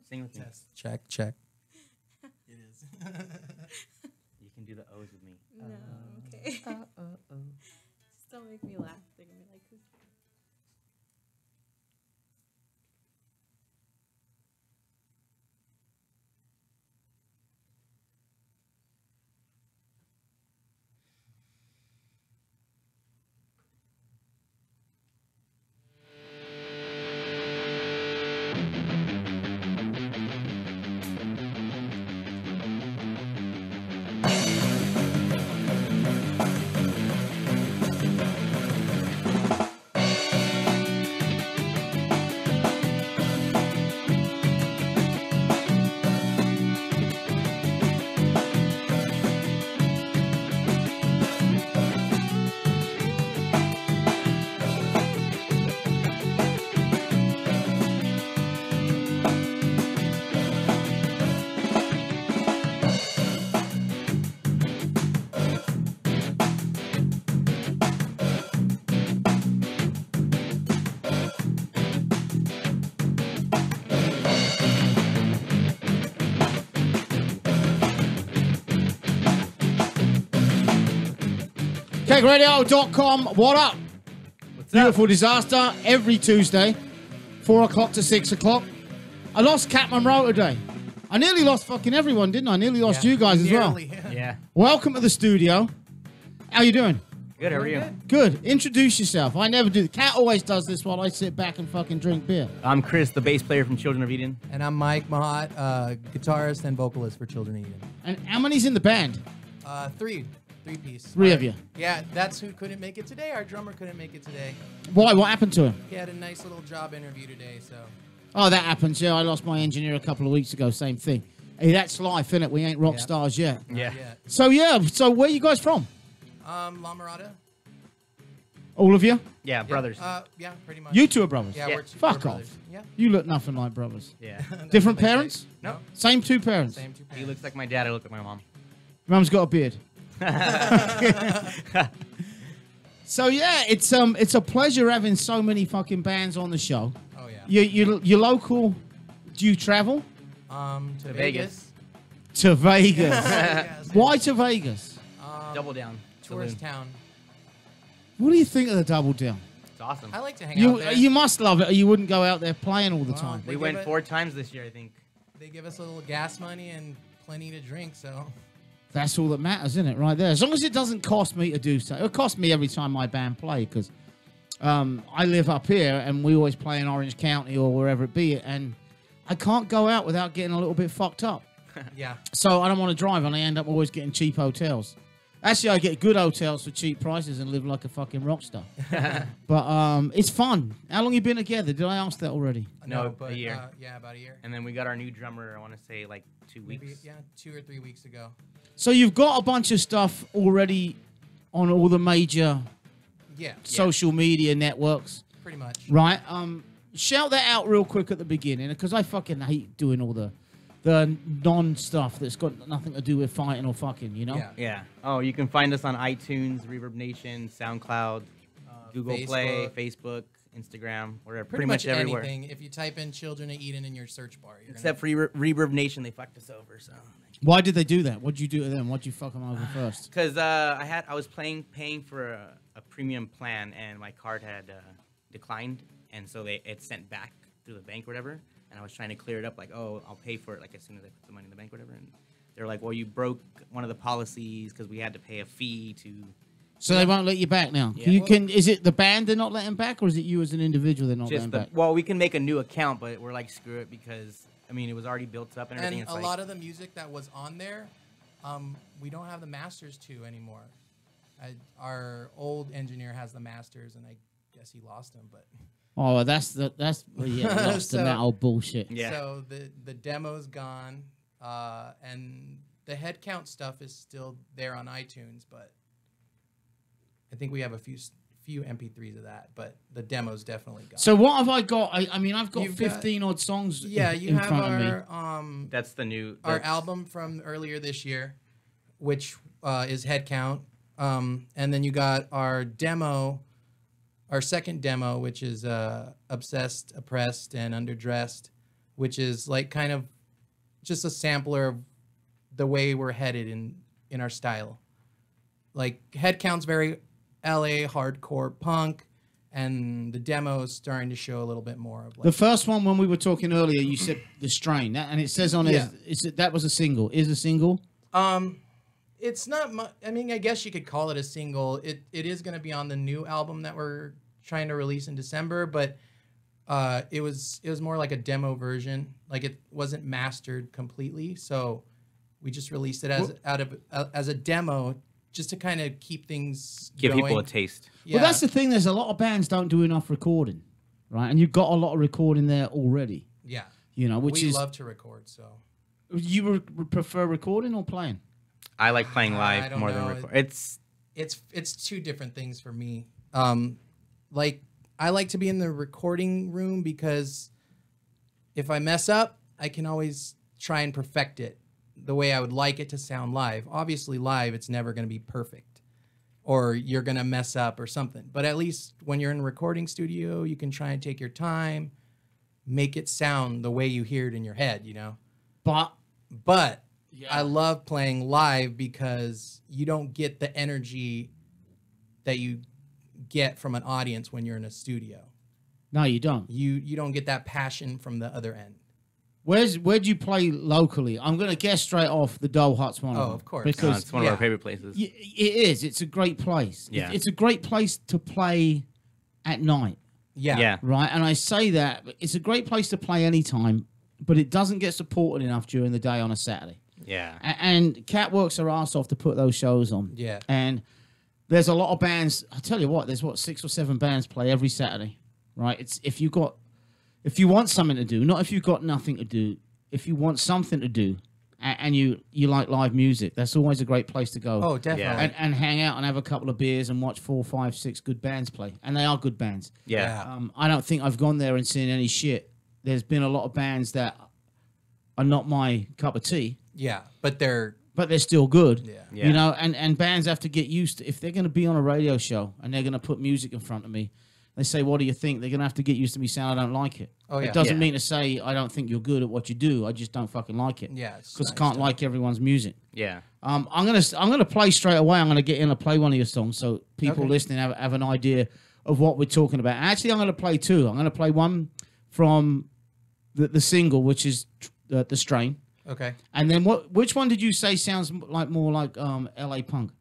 Sing with me. Test. Check. It is. You can do the O's with me. No, okay. Just don't make me laugh. They're gonna be like, who's KegRadio.com. What up? What's Beautiful up? Disaster every Tuesday, 4 o'clock to 6 o'clock. I lost Cat Monroe today. I nearly lost fucking everyone, didn't I? I nearly lost you guys as well. Nearly, yeah. Yeah. Welcome to the studio. How you doing? Good. How are you? Good. Introduce yourself. I never do. Cat always does this while I sit back and fucking drink beer. I'm Chris, the bass player from Children of Eden. And I'm Mike Mahat, guitarist and vocalist for Children of Eden. And how many's in the band? Three-piece. Three of you. Yeah, that's who couldn't make it today. Our drummer couldn't make it today. Why? What happened to him? He had a nice little job interview today, so. Oh, that happens. Yeah, I lost my engineer a couple of weeks ago. Same thing. Hey, that's life, innit? We ain't rock Yeah. stars yet. Yeah. So where you guys from? La Mirada. All of you? Yeah, brothers. Yeah, pretty much. You two are brothers? Yeah, Yeah. we're Fuck we're brothers. off. Yeah. You look nothing like brothers. Yeah. Different They say. parents? No. Same two parents? Same two He parents. looks like my dad. I look like my mom. Mum's got a beard. So yeah, it's a pleasure having so many fucking bands on the show. Oh, yeah. You local? Do you travel To Vegas. to Vegas? Yes. Why to Vegas? Double down. Tourist Saloon. town. What do you think of the Double Down? It's awesome. I like to hang out there. You must love it, or you wouldn't go out there playing all the Well, time. They We give went it- 4 times this year, I think. They give us a little gas money and plenty to drink, so. That's all that matters, isn't it? Right there. As long as it doesn't cost me to do so. It'll cost me every time my band play because I live up here and we always play in Orange County or wherever it be, and I can't go out without getting a little bit fucked up. Yeah. So I don't want to drive, and I end up always getting cheap hotels. Actually, I get good hotels for cheap prices and live like a fucking rock star. But it's fun. How long you been together? Did I ask that already? No, but a year. Yeah, about a year. And then we got our new drummer, I want to say, like 2 weeks. Maybe 2 or 3 weeks ago. So you've got a bunch of stuff already on all the major Yeah. social media networks, Pretty much. right? Shout that out real quick at the beginning because I fucking hate doing all the non-stuff that's got nothing to do with fighting or fucking, you know? Yeah. Yeah. Oh, you can find us on iTunes, Reverb Nation, SoundCloud, Google Play, Facebook, Instagram, wherever. Pretty much everywhere. anything. If you type in Children of Eden in your search bar, you're Except for Reverb Nation, they fucked us over. So. Why did they do that? What'd you do to them? Why'd you fuck them over first? Because I was paying for a premium plan, and my card had declined, and so it sent back through the bank or whatever. And I was trying to clear it up, like, oh, I'll pay for it, like as soon as I put the money in the bank or whatever. And they're like, well, you broke one of the policies because we had to pay a fee to. So they won't let you back now. Yeah. Is it the band they're not letting back, or is it you as an individual they're not letting back? Well, we can make a new account, but we're like, screw it, because I mean, it was already built up and everything. And It's a like, lot of the music that was on there, we don't have the masters to anymore. Our old engineer has the masters, and I guess he lost them. But Oh, that's yeah, lost in that old bullshit. Yeah. So the demo's gone, and the head count stuff is still there on iTunes, but I think we have a few MP3s of that, but the demo's definitely gone. So what have I got? I mean, I've got You've got- 15 odd songs. Yeah, you in have front of me. our that's the new. our that's- album from earlier this year, which is Head Count, and then you got our demo, our second demo, which is Obsessed, Oppressed, and Underdressed, which is like kind of just a sampler of the way we're headed in our style. Like Head Count's very LA hardcore punk, and the demo's starting to show a little bit more of like The first one, when we were talking earlier, you said The Strain, and it says on Yeah. that was a single. Is a single? It's not much. I mean, I guess you could call it a single. It is going to be on the new album that we're trying to release in December, but it was more like a demo version. Like it wasn't mastered completely, so we just released it as a demo just to kind of keep things Give going. people a taste. Yeah. Well, that's the thing. There's a lot of bands don't do enough recording, right? And you've got a lot of recording there already. Yeah. You know, which we is love to record, so you prefer recording or playing? I like playing I live don't more than know. record. It's it's two different things for me. Like I like to be in the recording room because if I mess up, I can always try and perfect it the way I would like it to sound live. Obviously, live, it's never going to be perfect, or you're going to mess up or something. But at least when you're in a recording studio, you can try and take your time, make it sound the way you hear it in your head, you know? But I love playing live because you don't get the energy that you get from an audience when you're in a studio. No, you don't. You don't get that passion from the other end. Where do you play locally? I'm going to guess straight off the Doll Hut's one. Oh, of course. Because it's one of our favorite places. it is. It's a great place. Yeah. It's a great place to play at night, Yeah. right? And I say that it's a great place to play anytime, but it doesn't get supported enough during the day on a Saturday. Yeah. And Cat works her ass off to put those shows on. Yeah. And there's a lot of bands. I tell you what, there's 6 or 7 bands play every Saturday, right? It's if you want something to do, not if you've got nothing to do. If you want something to do, and you like live music, that's always a great place to go. Oh, definitely. Yeah. And hang out and have a couple of beers and watch 4, 5, 6 good bands play, and they are good bands. Yeah. I don't think I've gone there and seen any shit. There's been a lot of bands that are not my cup of tea, Yeah. But they're still good. yeah. Yeah. You know, and bands have to get used to, if they're going to be on a radio show and they're going to put music in front of me, they say, what do you think? They're going to have to get used to me saying I don't like it. Oh, yeah. It doesn't Yeah. mean to say I don't think you're good at what you do. I just don't fucking like it. Yeah. it's Because nice I can't to- like everyone's music. Yeah. I'm gonna play straight away. I'm gonna get in and play one of your songs so people Okay. listening have an idea of what we're talking about. Actually, I'm gonna play 2. I'm gonna play one from the single, which is The Strain, Okay. and then which one did you say sounds like more like LA punk?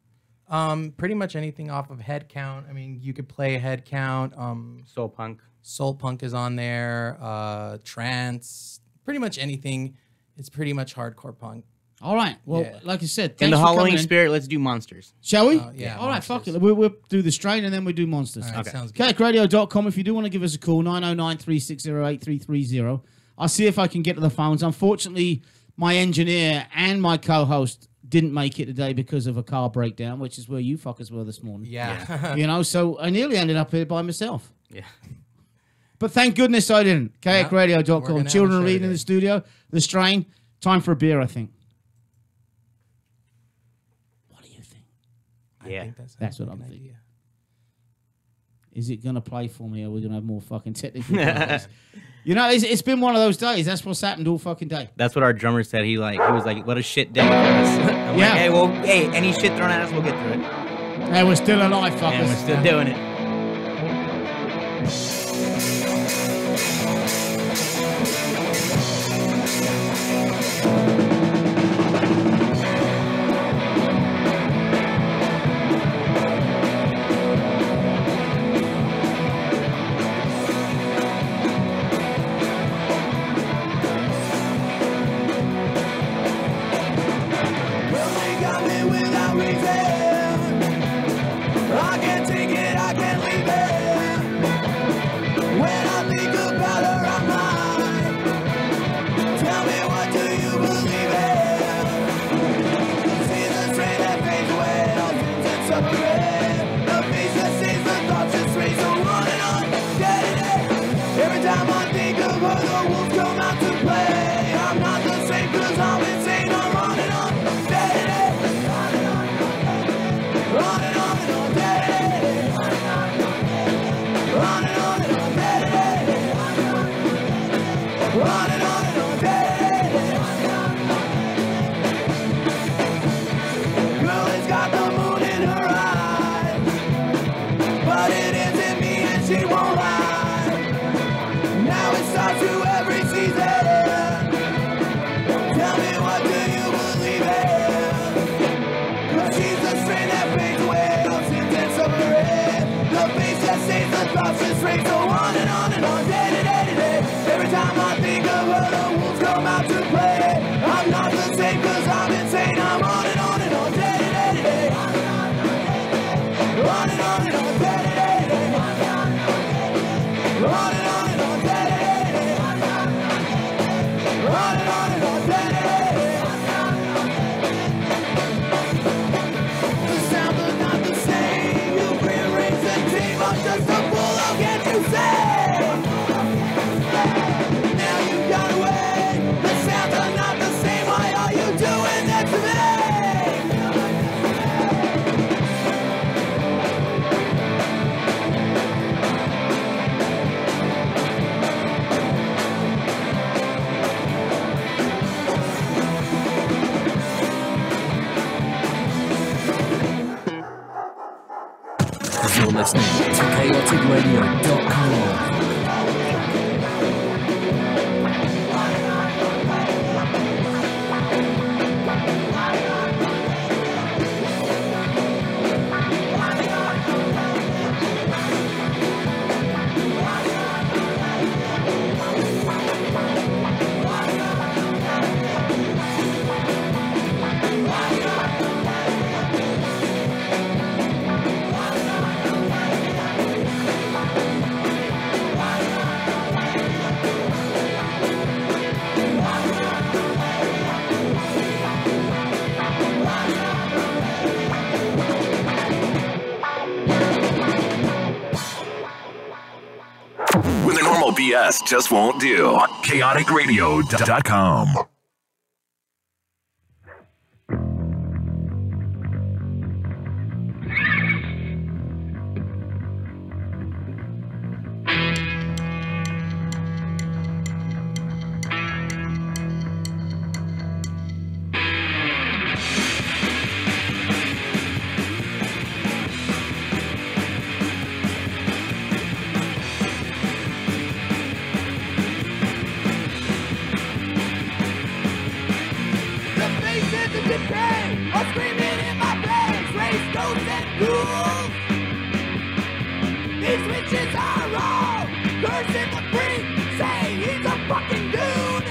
Pretty much anything off of Head Count. I mean, you could play Head Count. Soul punk. Soul Punk is on there. Trance. Pretty much anything. It's pretty much hardcore punk. All right. Well, Yeah. like I said, In thanks the for coming Halloween in. spirit, let's do Monsters. Shall we? Yeah, All right. Fuck Monsters. it. We'll do The Strain and then we do Monsters. All right, Okay. sounds good. KayaKradio.com. If you do want to give us a call, 909-360-8330. I'll see if I can get to the phones. Unfortunately, my engineer and my co-host didn't make it today because of a car breakdown, which is where you fuckers were this morning. Yeah. You know, so I nearly ended up here by myself. Yeah. But thank goodness I didn't. We're gonna KayaKradio.com. have Children a show reading in today. the studio. The Strain. Time for a beer, I think. What do you think? I Yeah. think that That's sounds what like I'm an thinking. idea. Is it going to play for me or are we going to have more fucking technical problems? You know, it's been one of those days. That's what's happened all fucking day. That's what our drummer said. He was like, what a shit day for us. I'm Yeah. like, hey, any shit thrown at us, we'll get through it. Hey, we're still alive, fuckers. And we're still doing it. Well, they got me without reason. I can't take it, I can't leave it. When I think about her, I'm mine. Tell me, what do you believe in? See the train that fades away, all things that separate. The face that says the thoughts that sway, so on and on, day to day. Every time I think of her, the wolves come out to play. I'm not the same 'cause I'm insane. I'm on and on, day to day. On and on, on and on and on, day to day. On and on and on day to day. On and on and on. and on, day to day to day. Every time I think of her, the wolves come out to play. I'm not the same 'cause I'm insane. I'm on and on and on, day to day to day. On and on and on, day to day to day. On and on and on, day to day to day. On and on and on, day to day to day. The sounds are not the same. You rearrange the team. I'm just a fool. How can you say? Now you got away. The sounds are not the same. Why are you doing that to me? You're listening to chaoticradio.com. When the normal BS just won't do. chaoticradio.com. The faces of decay are screaming in my face. Race ghosts and ghouls. These witches are all cursing the freak, say he's a fucking goon.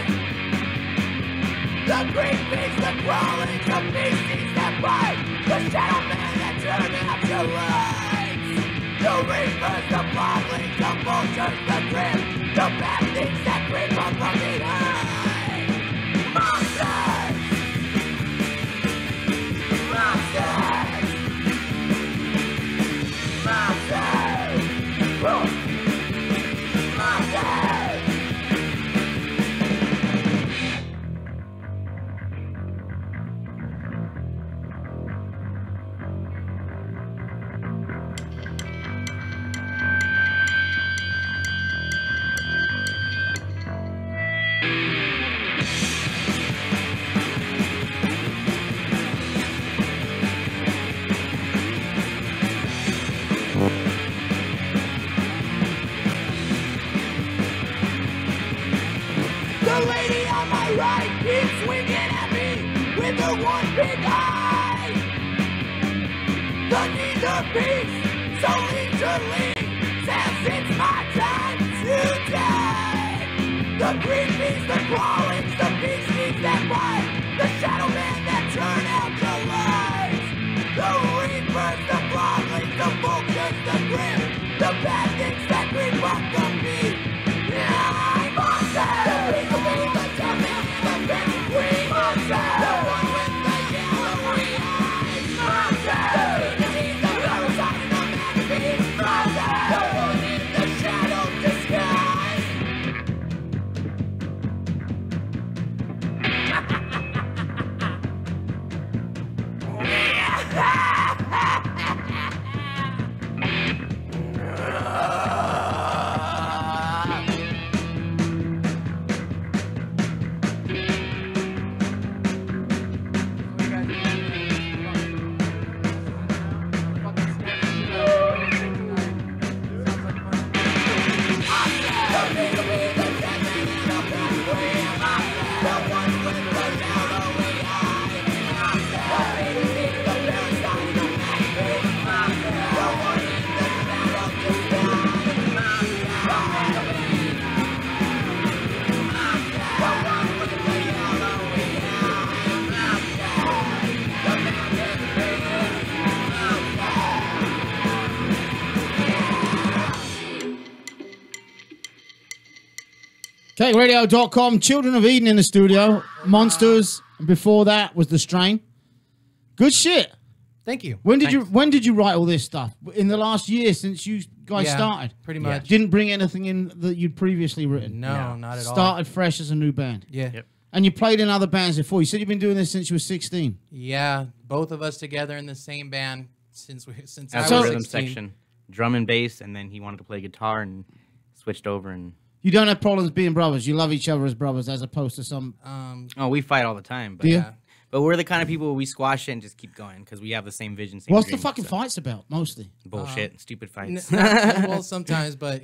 The green beast, the crawling, the beasties that bite, the shadow man that turn out your lights. The reapers, the bottling, the vultures, the grim, the bad things that creep up from behind. Monsters! Monsters! Monsters! Monsters! The lady on my right keeps swinging at me with her one big eye. The neither beast so leisurely says it's my time to die. The green beast, the crawlings, the beasties that bite, the shadow man that turn out the lights. The reapers, the crawlings, the vultures, the grim, the bad things that creep up from me. I'm monster! The people beneath the devil, the penny queen monster! The one with the yellowy eyes monster! The disease, the parasite, and the mad beast monster! The one in the shadow disguise! KRadio.com, Children of Eden in the studio, Monsters, and before that was The Strain. Good shit. Thank you. When did you write all this stuff? In the last year since you guys Yeah, started? pretty much. Didn't bring anything in that you'd previously written? No, not at all. Started fresh as a new band. Yeah. Yep. And you played in other bands before. You said you've been doing this since you were 16. Yeah, both of us together in the same band since I As was a rhythm 16. section, drum and bass, and then he wanted to play guitar and switched over. And You don't have problems being brothers. You love each other as brothers as opposed to some... oh, we fight all the time. But, Do you? But we're the kind of people where we squash it and just keep going because we have the same vision. Same What's the dream, fucking so- fights about, mostly? Bullshit, stupid fights. Well, sometimes, but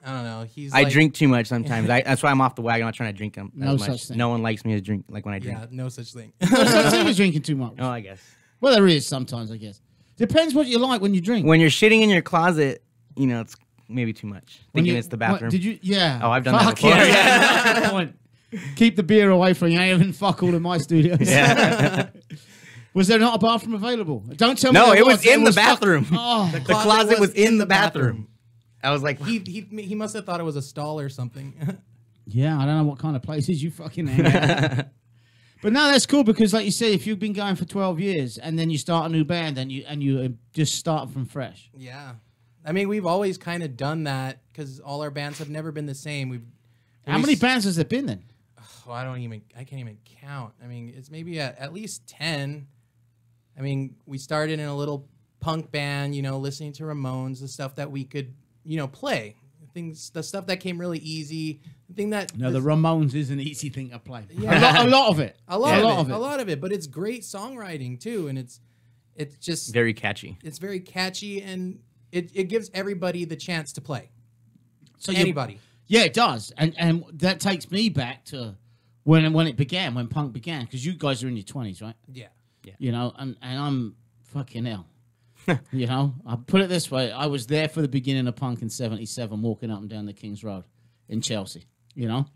I don't know. He's I like, drink too much sometimes. That's why I'm off the wagon. I'm not trying to drink them No as such much. thing. No one likes me as drink like when I drink. Yeah, no such thing. There's no thing as drinking too much. Oh, I guess. Well, there is sometimes, I guess. Depends what you like when you drink. When you're shitting in your closet, it's maybe too much. When Thinking you- it's the what, bathroom. did you? Yeah. Oh, I've done that Fuck before. Yeah. Good point. Keep the beer away from you. I ain't even fuck all in my studios. Yeah. Was there not a bathroom available? Don't tell me. No, there it was in the fuck- bathroom. Oh, The closet was in the bathroom. I was like, He must have thought it was a stall or something. yeah. I don't know what kind of places you fucking hang out. But no, that's cool because, like you said, if you've been going for 12 years and then you start a new band and you just start from fresh. Yeah, I mean, we've always kind of done that because all our bands have never been the same. How many bands has there been then? Oh, I can't even count. I mean, it's maybe at least 10. I mean, we started in a little punk band, listening to Ramones, the stuff that we could, play. The stuff that came really easy. The thing that No, the Ramones is an easy thing to play. Yeah. A lot of it. a lot of it, but it's great songwriting too, and it's just very catchy. it's very catchy, and it gives everybody the chance to play. So Anybody. Yeah, it does, and that takes me back to when it began, when punk began, because you guys are in your 20s, right? Yeah. And I'm fucking hell. I put it this way: I was there for the beginning of punk in '77, walking up and down the King's Road in Chelsea. Nice.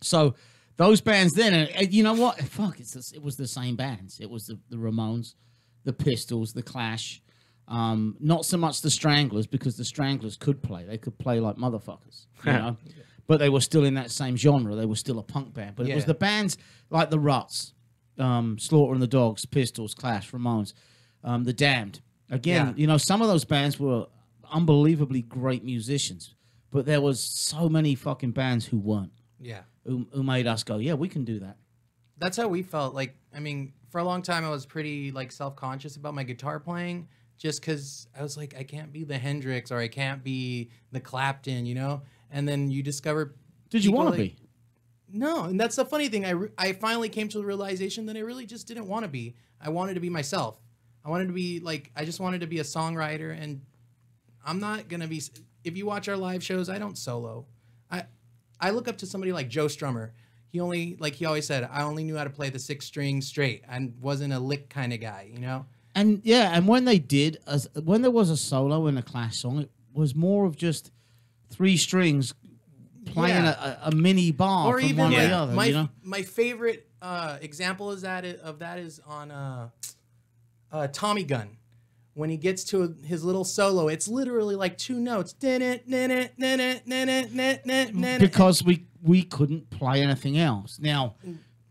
So those bands then, and you know what? Fuck, it was the same bands. It was the Ramones, the Pistols, the Clash. Not so much the Stranglers, because the Stranglers could play. They could play like motherfuckers, But they were still in that same genre. They were still a punk band. But it was Yeah. the bands like the Ruts, Slaughter and the Dogs, Pistols, Clash, Ramones, the Damned. Again, some of those bands were unbelievably great musicians, but there was so many fucking bands who weren't, Yeah. who made us go, yeah, we can do that. That's how we felt. Like, I mean, for a long time, I was pretty self-conscious about my guitar playing, just because I was like, I can't be the Hendrix or I can't be the Clapton, And then you discover. Did you people want to like- be? No, and that's the funny thing. I finally came to the realization that I really just didn't want to be. I wanted to be myself. I wanted to be I just wanted to be a songwriter, and I'm not gonna be. If you watch our live shows, I don't solo. I look up to somebody like Joe Strummer. He always said, I only knew how to play the 6 string straight. I wasn't a lick kind of guy, And yeah, and when they did, when there was a solo in a Clash song, it was more of just 3 strings playing a mini bar Or from even one to the other. my favorite example is that is on Tommy Gun. When he gets to his little solo, it's literally like 2 notes. Because we couldn't play anything else. Now,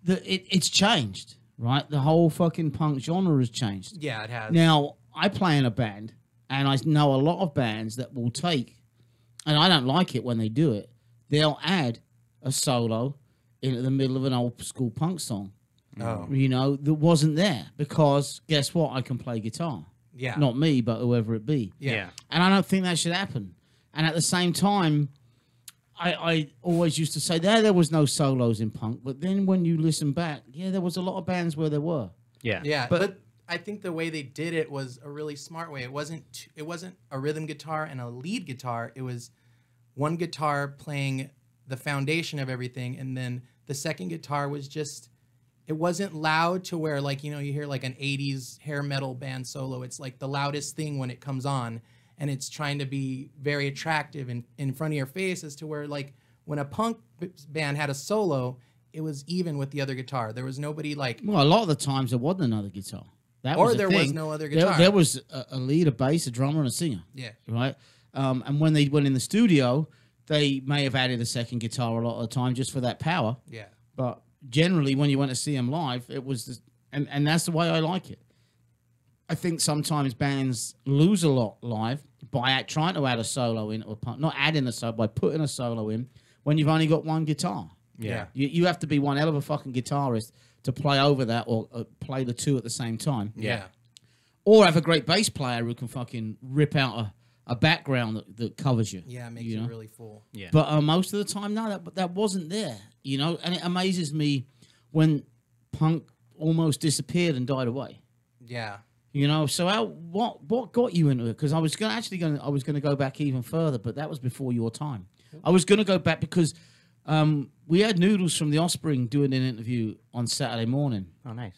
it's changed, right? The whole fucking punk genre has changed. Yeah, it has. Now, I play in a band, and I know a lot of bands that will take, and I don't like it when they do it, they'll add a solo into the middle of an old school punk song. Oh. That wasn't there, because guess what? I can play guitar. Yeah. Not me, but whoever it be. Yeah. And I don't think that should happen. And at the same time, I always used to say there was no solos in punk. But then when you listen back, there was a lot of bands where there were. Yeah. Yeah, but I think the way they did it was a really smart way. It wasn't a rhythm guitar and a lead guitar. It was one guitar playing the foundation of everything, and then the second guitar was just. It wasn't loud to where, you hear an 80s hair metal band solo. It's like the loudest thing when it comes on, and it's trying to be very attractive in front of your face, as to where, when a punk band had a solo, it was even with the other guitar. There was nobody Well, a lot of the times there wasn't another guitar. That Or was the there was thing. no other guitar. There was a lead, a bass, a drummer, and a singer. Yeah. Right? And when they went in the studio, they may have added a second guitar a lot of the time just for that power. Yeah. But generally, when you went to see them live, it was, and that's the way I like it. I think sometimes bands lose a lot live by trying to add a solo in, or not adding a solo, by putting a solo in when you've only got one guitar. Yeah. You have to be one hell of a fucking guitarist to play over that or play the two at the same time. Yeah. Or have a great bass player who can fucking rip out a background that covers you. Yeah, it makes you you know? really full. Yeah. But most of the time, no, that wasn't there, you know. And it amazes me when punk almost disappeared and died away, Yeah. you know. So what got you into it? Because I was going to go back even further, but that was before your time. I was going to go back because we had Noodles from The Offspring doing an interview on Saturday morning, Oh, nice.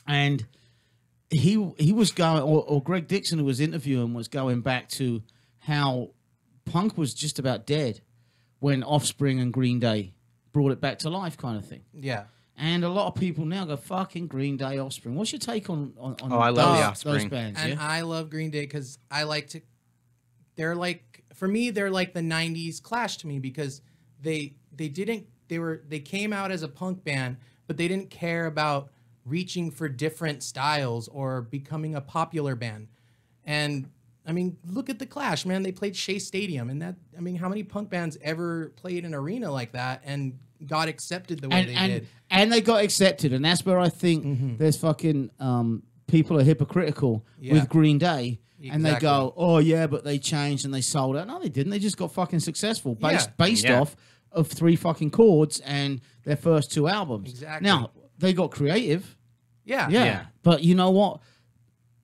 and he was going, or Greg Dixon, who was interviewing, was going back to how punk was just about dead when Offspring and Green Day brought it back to life, kind of thing. Yeah. And a lot of people now go, fucking Green Day, Offspring. What's your take on Oh, I love The those Offspring. bands? And Yeah? I love Green Day because I like to. They're like, for me, they're like the '90s Clash to me because they came out as a punk band, but they didn't care about reaching for different styles or becoming a popular band. And I mean, look at the Clash, man. They played Shea Stadium, and that, I mean, how many punk bands ever played an arena like that and got accepted the way they did? And they got accepted, and that's where I think there's fucking people are hypocritical with Green Day, and they Exactly. go, "Oh yeah, but they changed and they sold out." No, they didn't. They just got fucking successful based Yeah. off of 3 fucking chords and their first 2 albums. Exactly. Now they got creative, Yeah. yeah, but you know what?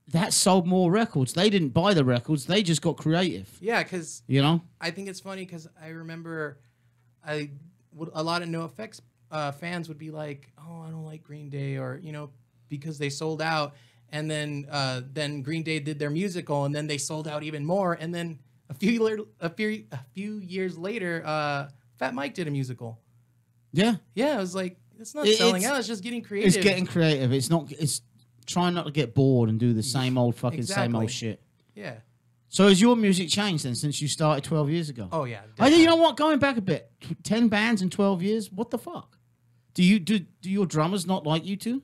That sold more records. They didn't buy the records. They just got creative. Yeah, because You know? I think it's funny because I remember a lot of NoFX fans would be like, "Oh, I don't like Green Day," or because they sold out, and then Green Day did their musical, and then they sold out even more, and then a few years later, Fat Mike did a musical. Yeah. Yeah, I was like, it's not It- selling it's- out; it's just getting creative. It's getting creative. It's not. It's trying not to get bored and do the same old fucking same Exactly. old shit. Yeah. So has your music changed then since you started 12 years ago? Oh yeah. You know what? Going back a bit, 10 bands in 12 years. What the fuck? Do your drummers not like you two?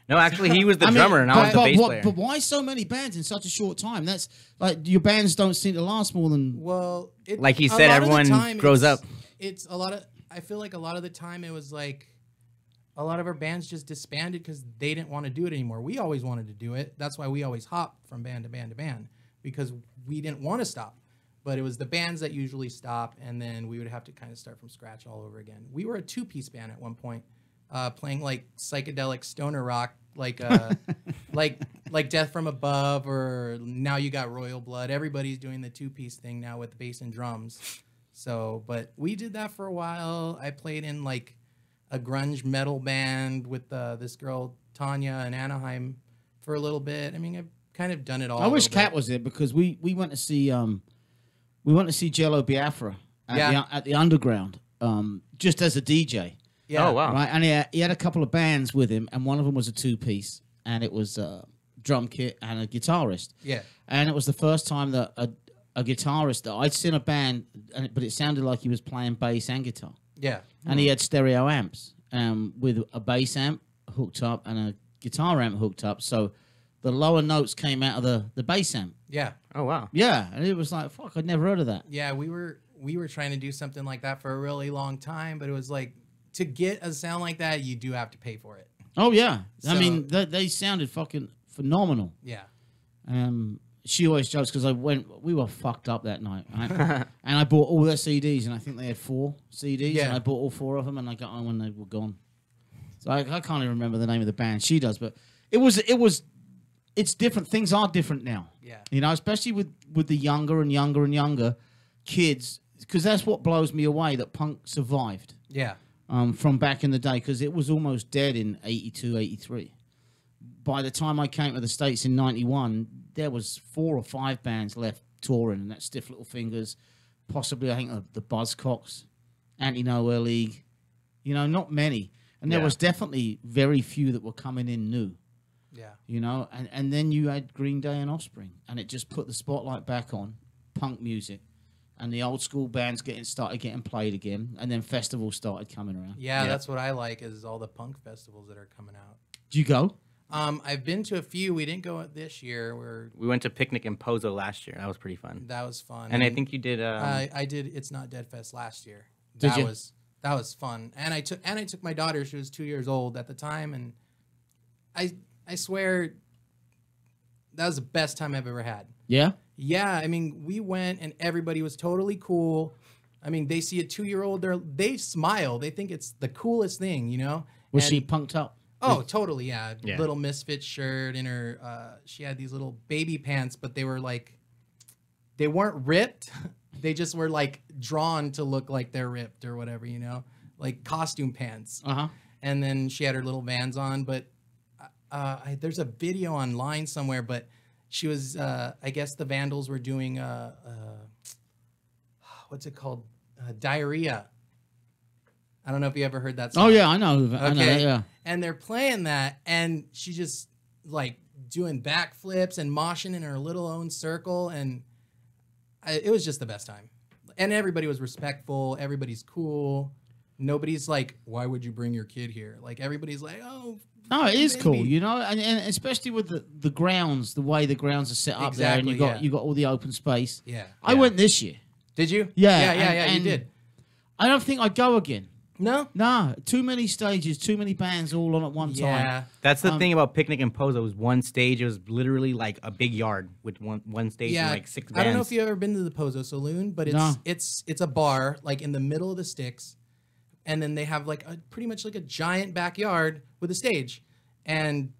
No, actually, he was the I mean, drummer and I was the bass player. But why so many bands in such a short time? That's like your bands don't seem to last more than. Well, Like he a said, lot of the everyone time grows up. It's a lot of. I feel like a lot of the time it was like, a lot of our bands just disbanded because they didn't want to do it anymore. We always wanted to do it. That's why we always hopped from band to band to band because we didn't want to stop. But it was the bands that usually stop, and then we would have to kind of start from scratch all over again. We were a 2-piece band at one point, playing like psychedelic stoner rock, like like Death from Above, or Now You Got Royal Blood. Everybody's doing the 2-piece thing now with bass and drums. So, but we did that for a while. I played in like a grunge metal band with this girl Tanya in Anaheim for a little bit. I mean, I've kind of done it all. I wish a little Kat bit. was there because we went to see Jello Biafra Yeah. at the Underground just as a DJ. Yeah. Oh, wow. Right, and he had a couple of bands with him, and one of them was a 2-piece, and it was a drum kit and a guitarist. Yeah. And it was the first time that a guitarist that I'd seen a band, but it sounded like he was playing bass and guitar, Yeah. and he had stereo amps with a bass amp hooked up and a guitar amp hooked up, so the lower notes came out of the bass amp. Yeah. Oh, wow. Yeah, and it was like, fuck, I'd never heard of that. Yeah. We were trying to do something like that for a really long time, but it was like, to get a sound like that, you do have to pay for it. Oh yeah, I So- mean they sounded fucking phenomenal. Yeah. She always jokes because we were fucked up that night, right? And I bought all their CDs, and I think they had 4 CDs, Yeah. and I bought all 4 of them, and I got home when they were gone. So I can't even remember the name of the band. She does, but it's different. Things are different now. Yeah. You know, especially with the younger and younger and younger kids, because that's what blows me away that punk survived. Yeah. From back in the day, because it was almost dead in 82, 83. By the time I came to the States in 91, there was 4 or 5 bands left touring, and that's Stiff Little Fingers, possibly, I think, the Buzzcocks, Anti-Nowhere League, you know, not many. And there Yeah. was definitely very few that were coming in new, Yeah. you know, and then you had Green Day and Offspring, and it just put the spotlight back on punk music. and the old school bands started getting played again, and then festivals started coming around. Yeah, that's what I like is all the punk festivals that are coming out. Do you go? I've been to a few. We didn't go this year. We went to Picnic in Pozo last year. That was pretty fun. That was fun. And I think you did. I did. It's Not Dead Fest last year. Did that you? That was fun. And I took my daughter. She was 2 years old at the time, and I swear that was the best time I've ever had. Yeah. Yeah, I mean, we went and everybody was totally cool. I mean, they see a 2-year-old, they smile. They think it's the coolest thing, you know? Was And- she punked up? Oh, totally, yeah. Yeah. Little Misfit shirt and her, she had these little baby pants, but they were like, they weren't ripped. They just were like drawn to look like they're ripped or whatever, you know? Like costume pants. Uh huh. And then she had her little Vans on, but there's a video online somewhere, but she was, I guess the Vandals were doing, what's it called? Diarrhea. I don't know if you ever heard that song. Oh yeah, I know. I know. Okay. Yeah. And they're playing that, and she just like doing backflips and moshing in her little own circle, and it was just the best time. And everybody was respectful. Everybody's cool. Nobody's like, "Why would you bring your kid here?" Like everybody's like, "Oh." No, it is maybe." cool, you know, and especially with the grounds, the way the grounds are set up there, and Exactly, you got yeah. you got all the open space. Yeah. I went this year. Did you? Yeah, Yeah. You and- did. I don't think I'd go again. No. No, too many stages, too many bands all on at one time. Yeah. That's the thing about Picnic in Pozo. It was one stage. It was literally like a big yard with one stage Yeah. and like 6 bands. I don't know if you've ever been to the Pozo Saloon, but No. it's a bar like in the middle of the sticks, and then they have like pretty much like a giant backyard with a stage, and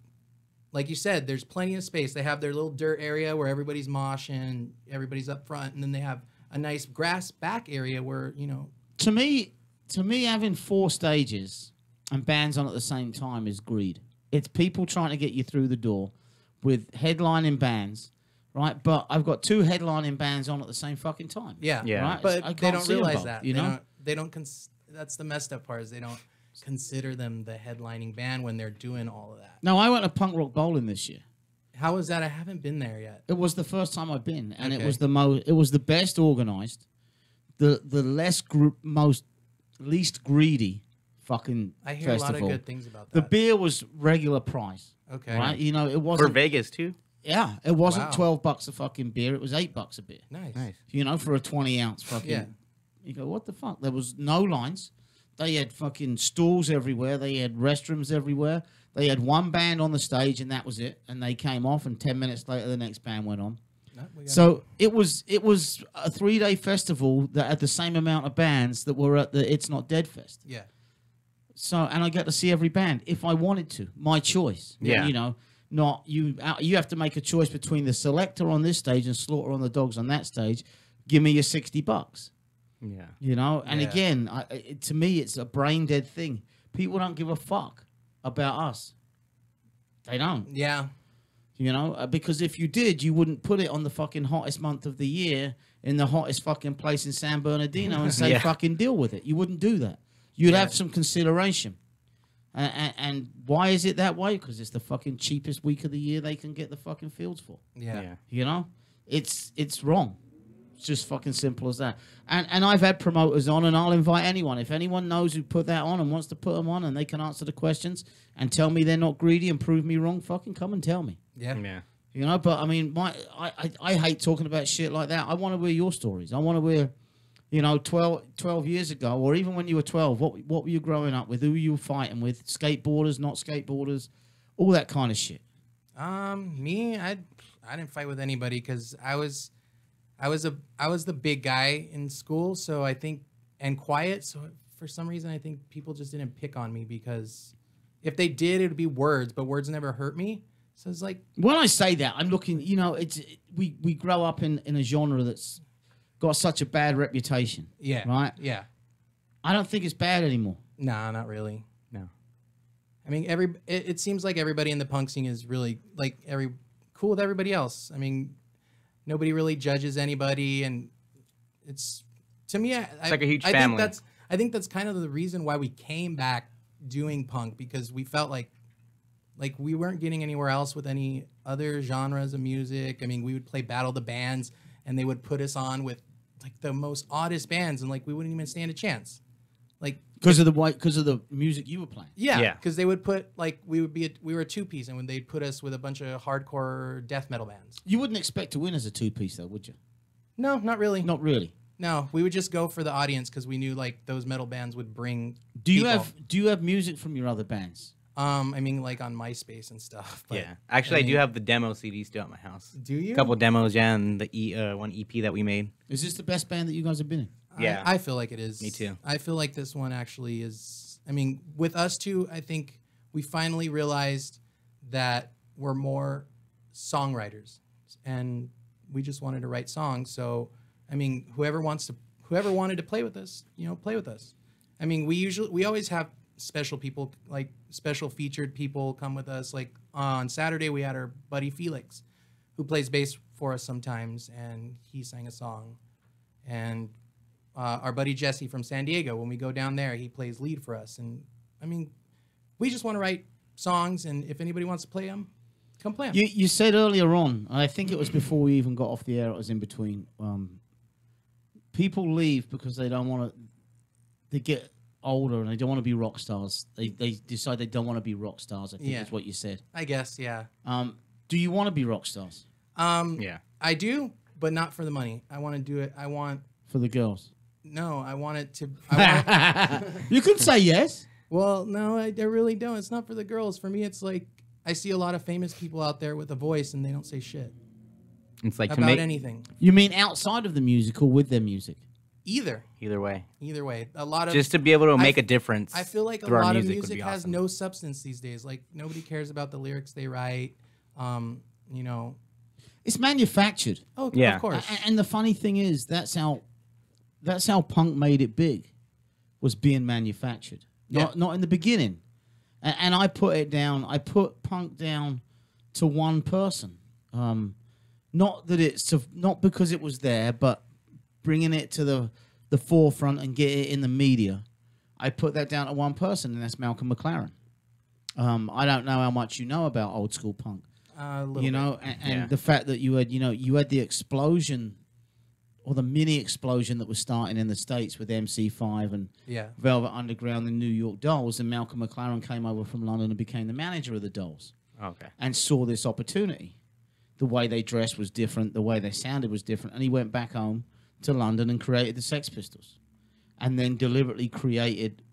like you said, there's plenty of space. They have their little dirt area where everybody's moshing, everybody's up front, and then they have a nice grass back area where To me, having 4 stages and bands on at the same time is greed. It's people trying to get you through the door with headlining bands, right? But I've got 2 headlining bands on at the same fucking time. yeah, Yeah. Right? I But they can't don't see 'em realize both, that you know. they don't. That's the messed up part is they don't consider them the headlining band when they're doing all of that. No, I went to Punk Rock Bowling this year. How was that? I haven't been there yet. It was the first time I've been, and it Okay. was it was the best organized, the least greedy fucking I hear festival. a lot of good things about The that. beer was regular price, Okay. right? You know, it For wasn't. Vegas too. Yeah, it wasn't Wow. $12 a fucking beer. It was $8 a beer. Nice. You know, for a 20-ounce fucking. Yeah. You go, what the fuck? There was no lines. They had fucking stalls everywhere. They had restrooms everywhere. They had one band on the stage, and that was it. And they came off, and 10 minutes later, the next band went on. No, we got So it was a 3-day festival that had the same amount of bands that were at the It's Not Dead Fest. yeah. So, and I got to see every band if I wanted to. My choice. Yeah. You know, not you. You have to make a choice between the Selector on this stage and Slaughter on the Dogs on that stage. Give me your $60. Yeah. You know, and Yeah. again, to me, it's a brain dead thing. People don't give a fuck about us. They don't. Yeah. You know, because if you did, you wouldn't put it on the fucking hottest month of the year in the hottest fucking place in San Bernardino and say Yeah. fucking deal with it. You wouldn't do that. You'd have some consideration. And why is it that way? Because it's the fucking cheapest week of the year they can get the fucking fields for. Yeah. Yeah. You know, it's wrong. It's just fucking simple as that. And I've had promoters on, and I'll invite anyone. If anyone knows who put that on and wants to put them on, and they can answer the questions and tell me they're not greedy and prove me wrong, fucking come and tell me. Yeah. Yeah. You know, but I mean, I hate talking about shit like that. I want to hear your stories. I want to hear, you know, 12 years ago, or even when you were 12, what were you growing up with? Who you were fighting with? Skateboarders, not skateboarders, all that kind of shit. Me, I didn't fight with anybody because I was the big guy in school, so I think, and quiet. So for some reason, I think people just didn't pick on me because if they did, it would be words, but words never hurt me. So it's like, When I say that, I'm looking, you know, we grow up in a genre that's got such a bad reputation. yeah, Right? yeah, I don't think it's bad anymore. nah, not really. No. I mean, it seems like everybody in the punk scene is really like cool with everybody else. I mean, nobody really judges anybody, and it's to me, it's like a huge I family. I think that's kind of the reason why we came back doing punk, because we felt like we weren't getting anywhere else with any other genres of music. I mean, we would play Battle of the Bands, and they would put us on with like the most oddest bands, and like we wouldn't even stand a chance. Like Because of the music you were playing. yeah, because they would put like we were a 2-piece, and when they'd put us with a bunch of hardcore death metal bands. You wouldn't expect to win as a 2-piece though, would you? No, not really. Not really. No, we would just go for the audience because we knew like those metal bands would bring. Do you people. have music from your other bands? I mean, like on MySpace and stuff. But, Yeah, actually, I do have the demo CD still at my house. Do you? A couple demos, yeah, and the one EP that we made. Is this the best band that you guys have been in? Yeah. I feel like it is. Me too. I feel like this one actually is. I mean, with us two, I think we finally realized that we're more songwriters, and we just wanted to write songs. So, I mean, whoever wanted to play with us, play with us. I mean, we always have special people, like special featured people come with us. Like on Saturday, we had our buddy Felix, who plays bass for us sometimes, and he sang a song. And our buddy Jesse from San Diego, when we go down there, he plays lead for us. And I mean, we just want to write songs, and if anybody wants to play them, come play them. You said earlier on, and I think it was before we even got off the air, it was in between. People leave because they don't want to. They get older and they don't want to be rock stars. They decide they don't want to be rock stars. I think Yeah. is what you said. I guess, yeah. Do you want to be rock stars Yeah. I do, but not for the money. I want to do it. I want for the girls? it to. I want You could say yes. Well, no, I really don't. It's not for the girls. For me, it's like I see a lot of famous people out there with a voice, and they don't say shit It's like to about make anything. You mean outside of the music or with their music? Either either way, a lot of just to be able to make a difference. I feel like a through our lot of would music be has awesome. no substance these days. Like nobody cares about the lyrics they write. You know. It's manufactured. Oh, Yeah. of course. And the funny thing is, that's how punk made it big, was being manufactured. Not in the beginning. And I put it down. I put punk down to one person. Not because it was there, but bringing it to the forefront and get it in the media. I put that down to one person, and that's Malcolm McLaren. I don't know how much you know about old school punk. A little You know, and the fact that you had the explosion, or the mini explosion that was starting in the States with MC5 and Yeah. Velvet Underground and New York Dolls, and Malcolm McLaren came over from London and became the manager of the Dolls Okay. and saw this opportunity. The way they dressed was different, the way they sounded was different, and he went back home to London and created the Sex Pistols, and then deliberately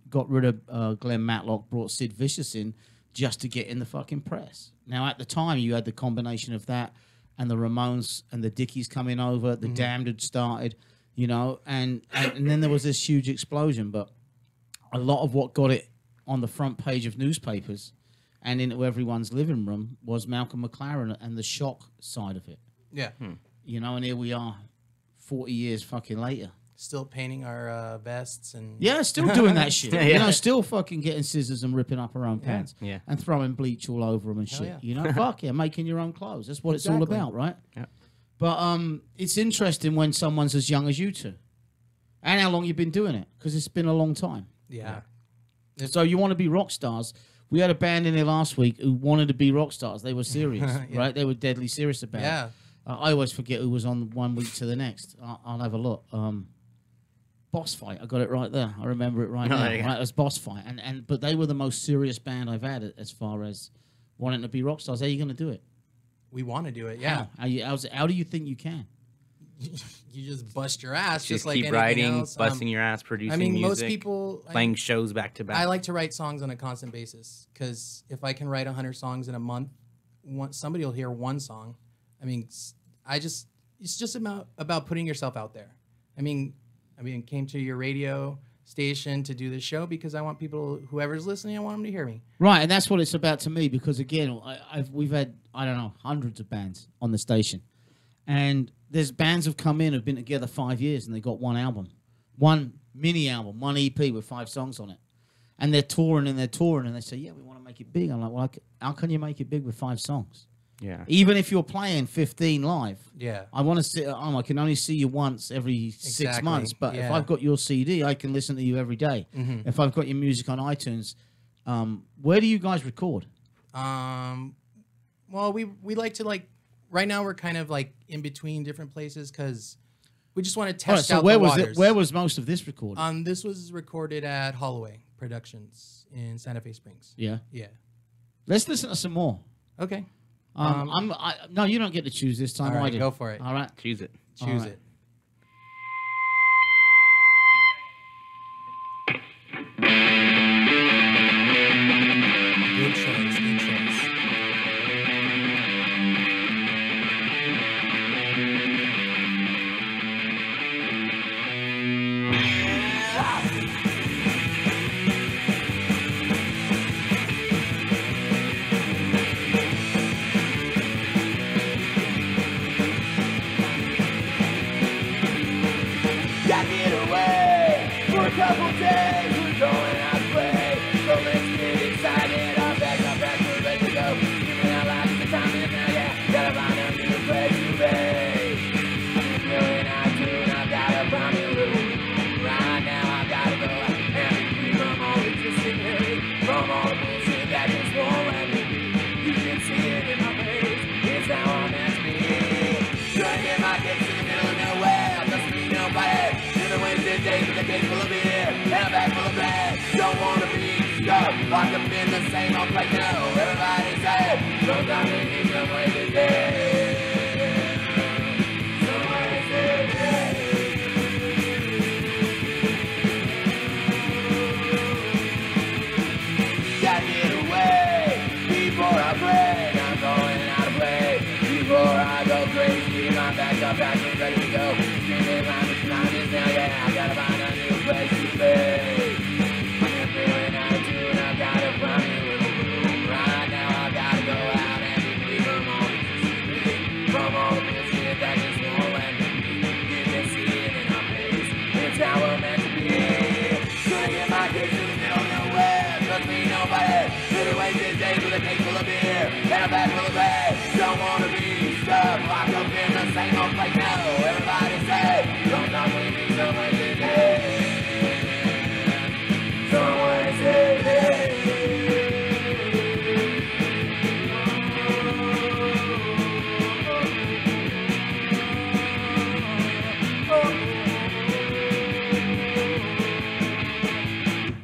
got rid of Glenn Matlock, brought Sid Vicious in just to get in the fucking press. Now, at the time, you had the combination of that and the Ramones and the Dickies coming over, the Damned had started, and then there was this huge explosion. But a lot of what got it on the front page of newspapers and into everyone's living room was Malcolm McLaren and the shock side of it. Yeah. And here we are 40 years fucking later. Still painting our vests and. Yeah, still doing that shit. Yeah. Still fucking getting scissors and ripping up our own pants. Yeah. And throwing bleach all over them and Hell shit. yeah. Fuck yeah, making your own clothes. That's what it's all Exactly. about, right? Yeah. But it's interesting when someone's as young as you two. And how long you've been doing it, because it's been a long time. Yeah. So you want to be rock stars. We had a band in here last week who wanted to be rock stars. They were serious, right? They were deadly serious about Yeah. it. I always forget who was on one week to the next. I'll have a look. Boss Fight. I got it right there. I remember it right now. there you go. Right, it was Boss Fight. But they were the most serious band I've had as far as wanting to be rock stars. How are you going to do it? We want to do it. Yeah. How do you think you can? You just bust your ass, Just just like keep anything writing, else. busting your ass, producing I mean, music, most people playing shows back to back. I like to write songs on a constant basis because if I can write 100 songs in a month, somebody will hear one song. I mean, it's just about putting yourself out there. I mean, came to your radio station to do this show because I want people, whoever's listening, I want them to hear me. Right, and that's what it's about to me because, again, we've had, I don't know, hundreds of bands on the station. And there's bands have come in, have been together 5 years, and they got one album. One mini album, one EP with 5 songs on it. And they're touring, and they say, yeah, we want to make it big. I'm like, well, how can you make it big with 5 songs? Yeah. Even if you're playing 15 live. Yeah. I want to see, I can only see you once every 6 Exactly, months. But if yeah. I've got your CD, I can listen to you every day. If I've got your music on iTunes, where do you guys record? Well, we like to right now we're kind of like in between different places because We just want to All right, test so out where the was waters. it? Where was most of this recorded? This was recorded at Holloway Productions in Santa Fe Springs. Yeah. Yeah. Let's listen to some more. Okay. No, you don't get to choose this time. All I right, do. go for it. All right. Choose it. Choose right. it. Good choice. Good choice. Got to get away for a couple days. We're going out to play, so let's get excited. I'm back, we're ready to go. Feeling our lives, the time is now, yeah. Gotta find a new place to be. Feeling out tune, I gotta find me a little room. Right now, I gotta go out and be free from all existing hate, from all the bullshit that just won't let me be. You can see it in my face. It's how I'm meant to be. Trying to get my kicks in the middle of nowhere. Doesn't mean nobody. Living wasted days with a case full of beer and a bag full of bread. Don't wanna be stuck, locked up in the same old place. No, everybody said, sometimes we need some way to live. Some way to live. Gotta get away before I break. I'm going out of play before I go crazy. My back up, and ready to go. Screaming around the time is now, yeah. I gotta find a new place to be. I'm feeling out of tune, I gotta find a little room. Right now, I gotta go out and be free from all the bullshit, from all the bullshit that just won't let me be. You can see it in our face. It's how we're meant to be. Gonna get my kids in the middle of nowhere. Trust me, nobody. Living wasted days with a case full of beer and a bag full of bread. Don't wanna be stuck, locked up in the same old place. No, everybody said, sometimes we need somewhere to live. Somewhere to live.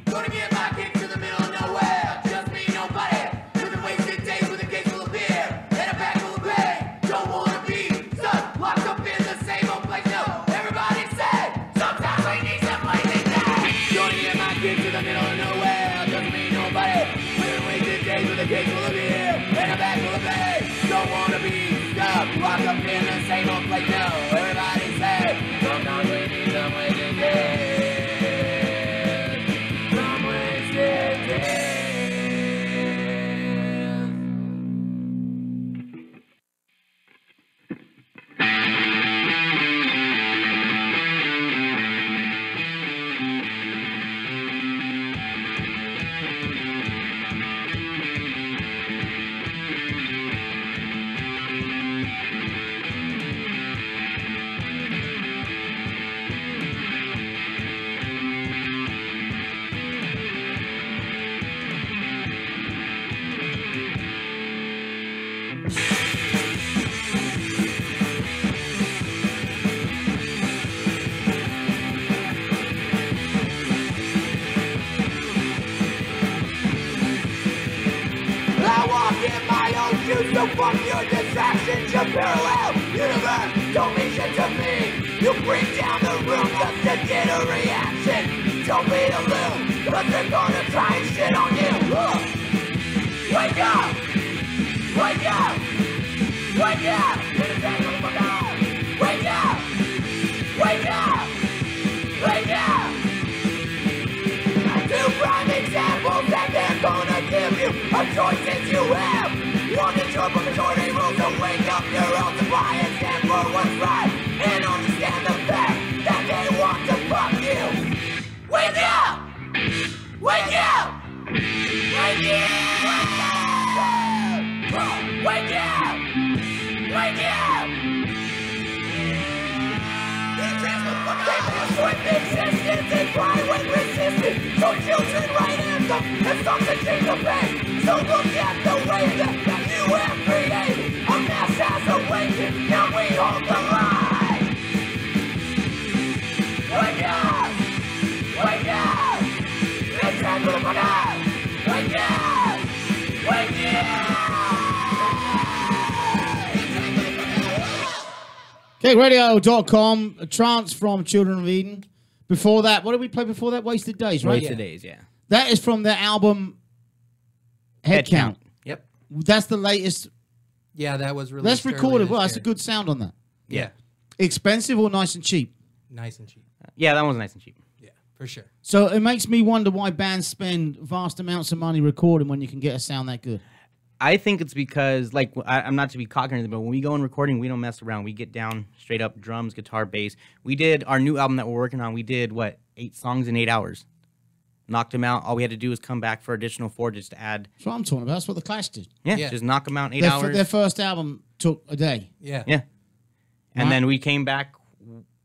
Gonna get my kicks in the middle of nowhere. Just me, nobody. Living wasted days with a case full of beer and a bag full of bread. Don't wanna be stuck, locked up in the same old place. No, everybody said, sometimes we need some place to live. Gonna get my kicks in the middle of nowhere. Just me, nobody. Living wasted days with a case full of beer and a bag full of bread. Don't wanna be stuck, locked up in the same old place. No, everybody said, sometimes we need some place to live. I walk in my own shoes, so fuck your distractions, your parallel universe don't mean shit to me. You bring down the room just to get a reaction. Don't be the loon, cause they're gonna try and shit on you. Wake up! Wake up! Wake up! Wake up! Wake up! Wake up! Wake up! Two prime examples that they're gonna give you a choices you have. One is your majority rule, so wake up your own supply and stand for what's right. And understand the fact that they want to fuck you. Wake up! Wake up! Wake up! Wake up! Wake up! With existence and cry with resistance. So children write anthem and songs that change the fate. So look at the way that you have created. A mass has awakened, now we hold the line. KRadio.com, a trance from Children of Eden. Before that, what did we play before that? Wasted Days, right? Wasted Days, yeah. That is from their album Head Count. Yep. That's the latest. Yeah, that was released. That's early recorded. this Well, that's a year. good sound on that. Yeah. Expensive or nice and cheap? Nice and cheap. Yeah, that one's nice and cheap. Yeah, for sure. So it makes me wonder why bands spend vast amounts of money recording when you can get a sound that good. I think it's because, like, I'm not to be cocky or anything, but when we go in recording, we don't mess around. We get down straight up drums, guitar, bass. We did our new album that we're working on. We did, 8 songs in 8 hours. Knocked them out. All we had to do was come back for additional 4 just to add. That's what I'm talking about. That's what the Clash did. Yeah, Yeah. just knock them out in 8 Their, hours. their first album took a day. Yeah. Yeah. And Right. then we came back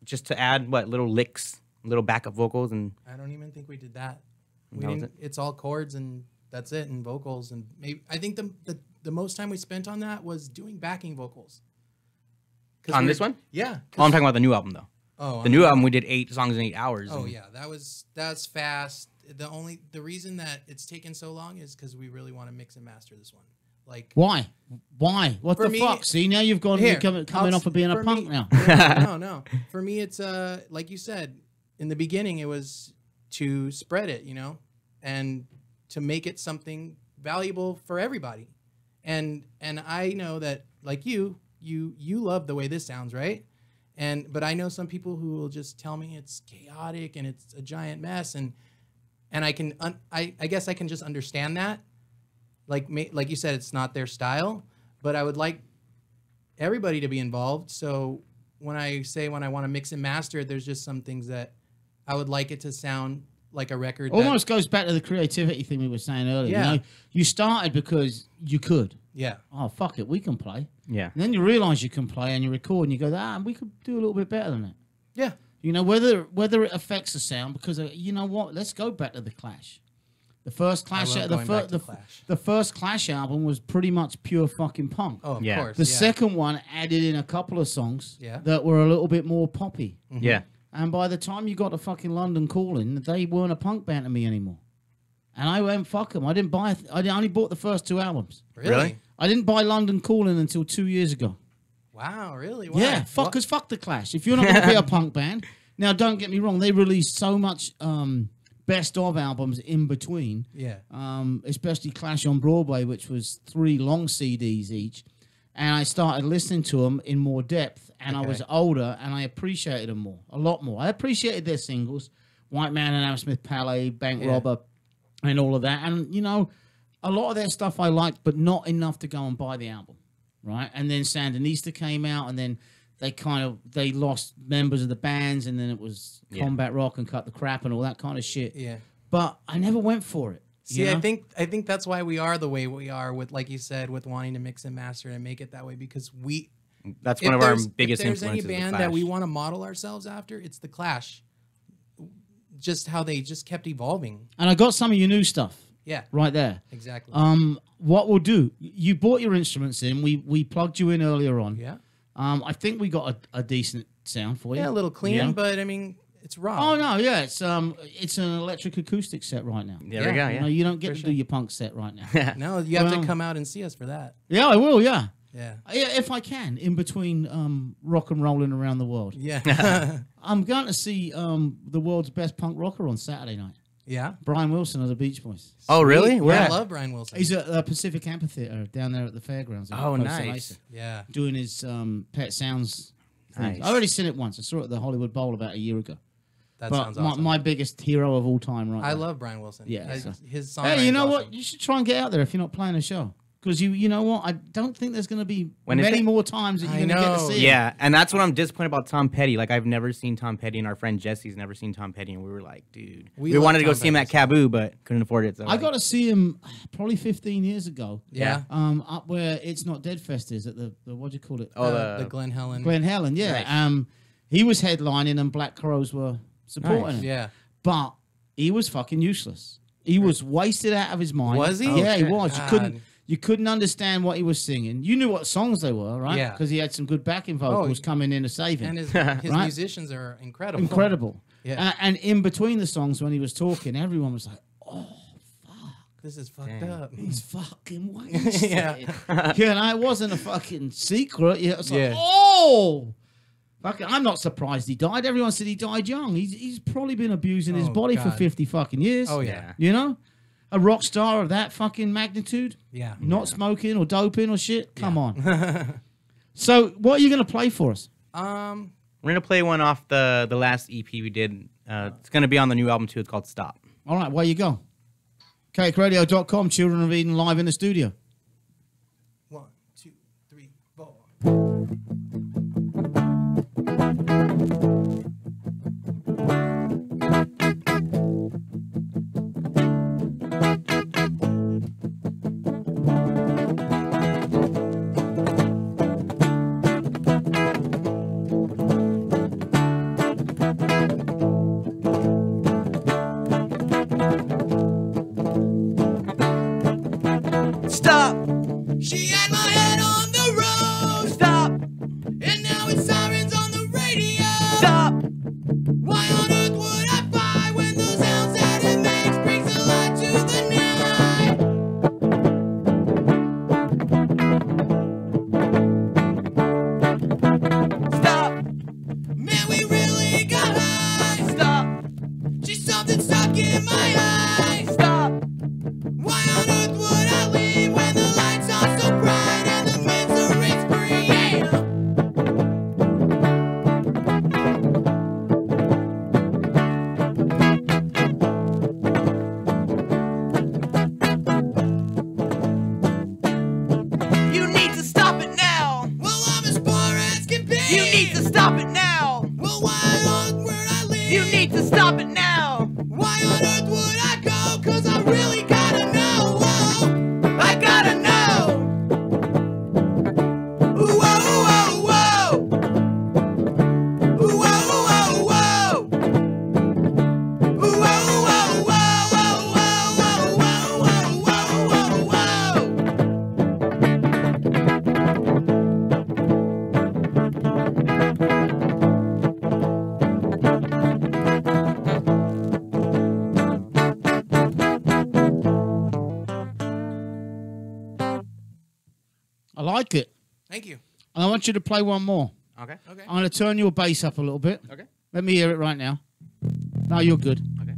just to add, little licks, little backup vocals, and I don't even think we did that. We That was didn't. It's all chords and that's it, and vocals, and maybe I think the most time we spent on that was doing backing vocals. 'Cause On we this were- one? Yeah. Oh, I'm talking about the new album, though. Oh, The new album, we did 8 songs in 8 hours. Oh and- yeah, that's fast. The reason that it's taken so long is because we really want to mix and master this one. Like Why? What For the me- fuck? See, now you've gone Here, coming I'll- off of being a for punk me- now. No. For me, it's like you said in the beginning, it was to spread it, and to make it something valuable for everybody. And I know that, like you love the way this sounds, right? But I know some people who will just tell me it's chaotic and it's a giant mess, and I can I guess I can just understand that. Like you said, it's not their style, but I would like everybody to be involved. So when I want to mix and master it, there's just some things that I would like it to sound like a record. Almost goes back to the creativity thing we were saying earlier. Yeah. You started because you could. Yeah. Oh, fuck it, we can play. Yeah. And then you realize you can play and you record and you go, we could do a little bit better than that. Yeah. Whether it affects the sound, because you know what? Let's go back to the Clash. The first Clash, love going back to Clash. the first Clash album was pretty much pure fucking punk. Oh, of Yeah. course. The yeah. second one added in a couple of songs Yeah. that were a little bit more poppy. Yeah. And by the time you got to fucking London Calling, they weren't a punk band to me anymore. And I went, fuck them. I didn't buy. I only bought the first 2 albums. Really? I didn't buy London Calling until 2 years ago. Wow. Really? Why? Yeah, What? because fuck the Clash. If you're not going to be a punk band, now don't get me wrong, they released so much best of albums in between. Yeah. Especially Clash on Broadway, which was 3 long CDs each. And I started listening to them in more depth, and I was older, and I appreciated them more, a lot more. I appreciated their singles, White Man and Hammersmith Palais, Bank Robber, and all of that. And, a lot of their stuff I liked, but not enough to go and buy the album, right? And then Sandinista came out, and then they lost members of the bands, and then it was Combat Rock and Cut the Crap and all that kind of shit. Yeah. But I never went for it. See, you know? I think that's why we are the way we are with, like you said, with wanting to mix and master and make it that way, because That's if one of our there's- biggest if there's any influences. band the that we Clash. want to model ourselves after, it's the Clash. Just how they just kept evolving. And I got some of your new stuff Yeah. right there. Exactly. What we'll do, you bought your instruments in. We plugged you in earlier on. yeah. I think we got a decent sound for you. Yeah, a little clean, Yeah. but I mean, it's raw. Oh no, yeah, it's an electric acoustic set right now. There we go. Yeah. You know, Yeah. you don't get For to sure. do your punk set right now. No, you have Well- to come out and see us for that. Yeah, I will. Yeah, Yeah. if I can, in between rock and rolling around the world. Yeah. I'm going to see the world's best punk rocker on Saturday night. yeah. Brian Wilson of the Beach Boys. Oh, really? Yeah, Where? I love Brian Wilson. He's at Pacific Amphitheater down there at the fairgrounds. in Oh, Costa nice. Mesa, yeah. doing his Pet Sounds thing. Nice. I already seen it once. I saw it at the Hollywood Bowl about a year ago. That But sounds awesome. my biggest hero of all time, right? I there. love Brian Wilson. Yeah, so- His song. Hey, you know what? You should try and get out there if you're not playing a show. Because you know what? I don't think there's going to be When is many it? more times that you're I going to get to know. see him. Yeah, and that's what I'm disappointed about Tom Petty. Like, I've never seen Tom Petty, and our friend Jesse's never seen Tom Petty, and we were like, dude. We We love wanted to go Tom see him at Petty. Kaboo, but couldn't afford it. So I got to see him probably 15 years ago. Yeah. Up where It's Not Dead Fest is at the what do you call it? The Glen Helen. Glen Helen, yeah. Nice. He was headlining and Black Crows were supporting Nice. him. Yeah. But he was fucking useless. He was wasted out of his mind. Was he? Yeah, he Okay. was. God. You couldn't understand what he was singing. You knew what songs they were, right? Yeah. Because he had some good backing vocals coming in to save him. And his Right? musicians are incredible. Incredible. Yeah. And in between the songs when he was talking, everyone was like, oh, This is fucked Dang. up. He's fucking wasted. Yeah. Yeah, no, it wasn't a fucking secret. Yeah, it's like, Yeah. oh, fucking, I'm not surprised he died. Everyone said he died young. He's probably been abusing his Oh, body for God. 50 fucking years. Oh, yeah. You know, a rock star of that fucking magnitude, Yeah. not smoking or doping or shit. Come on. So, what are you gonna play for us? We're gonna play one off the last EP we did. It's gonna be on the new album too. It's called Stop. All right, where you go? KXRadio.com, Children of Eden live in the studio. 1, 2, 3, 4. Stop. She had my head on the road. Stop. And now it's sirens on the radio. Stop. Why on earth would I buy when those sounds that it makes brings a light to the night? Stop. Man, we really got high. Stop. She's something stuck in my eye. Stop. Why on earth would I leave when the lights are so bright and the misery's free? Yeah. You need to stop it now. Well, I'm as far as can be. You need to stop it now. Well, why on earth would I leave? You need to stop it now. Why on earth would I go? 'Cause I really gotta know. Whoa, I gotta know. Ooh, whoa, whoa, whoa. Ooh, whoa, whoa, whoa. Ooh, whoa, whoa, whoa, whoa, whoa, whoa, whoa, whoa, whoa, whoa. I like it. Thank you. And I want you to play one more. Okay. Okay. I'm going to turn your bass up a little bit. Okay. Let me hear it right now. No, you're good. Okay.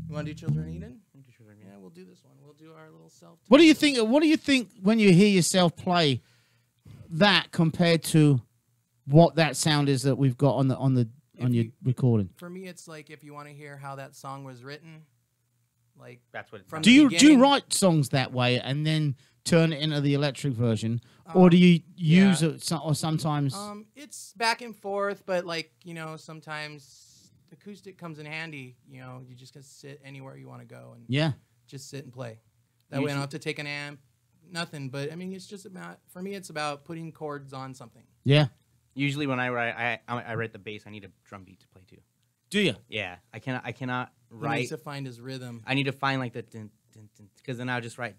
You want to do Children of Eden? Yeah, we'll do this one. We'll do our little self. What do you think? What do you think when you hear yourself play that compared to what that sound is that we've got on your recording? For me, it's like if you want to hear how that song was written, like That's what it's From Do the you beginning- write songs that way and then turn it into the electric version, or do you use yeah. it or sometimes? it's back and forth, but like, you know, sometimes acoustic comes in handy. You know, you just can sit anywhere you want to go and Yeah. just sit and play. That way I don't have to take an amp, nothing. But I mean, it's just about, for me, it's about putting chords on something. Yeah. Usually when I write the bass, I need a drum beat to play too. Do you? Yeah, I cannot He write. needs to find his rhythm. I need to find like the because then I'll just write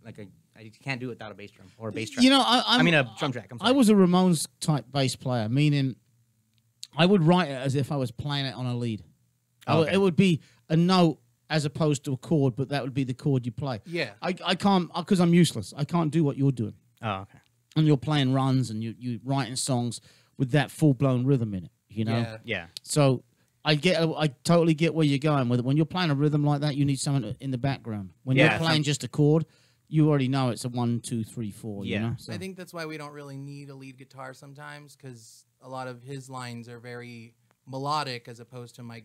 like I can't do it without a bass drum or a bass track. You know, I mean a drum track. I'm I sorry. was a Ramones type bass player, meaning I would write it as if I was playing it on a lead. Oh, okay. It would be a note as opposed to a chord, but that would be the chord you play. Yeah. I can't, because I'm useless. I can't do what you're doing. Oh, okay. And you're playing runs and you're writing songs with that full-blown rhythm in it, you know? Yeah. Yeah. So I totally get where you're going with it. When you're playing a rhythm like that, you need something in the background. When Yeah, you're playing just a chord, you already know it's a 1, 2, 3, 4. Yeah. You know? So, I think that's why we don't really need a lead guitar sometimes, because a lot of his lines are very melodic as opposed to my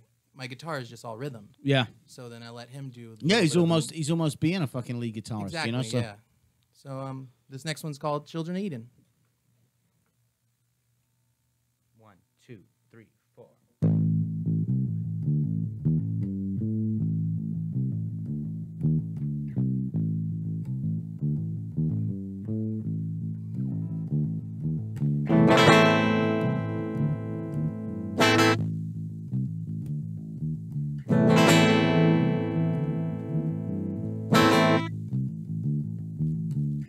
guitar is just all rhythm. yeah. So then I let him do. Yeah, a he's little bit of almost being a fucking lead guitarist, exactly, you know? So yeah. So this next one's called Children of Eden. 1, 2, 3, 4.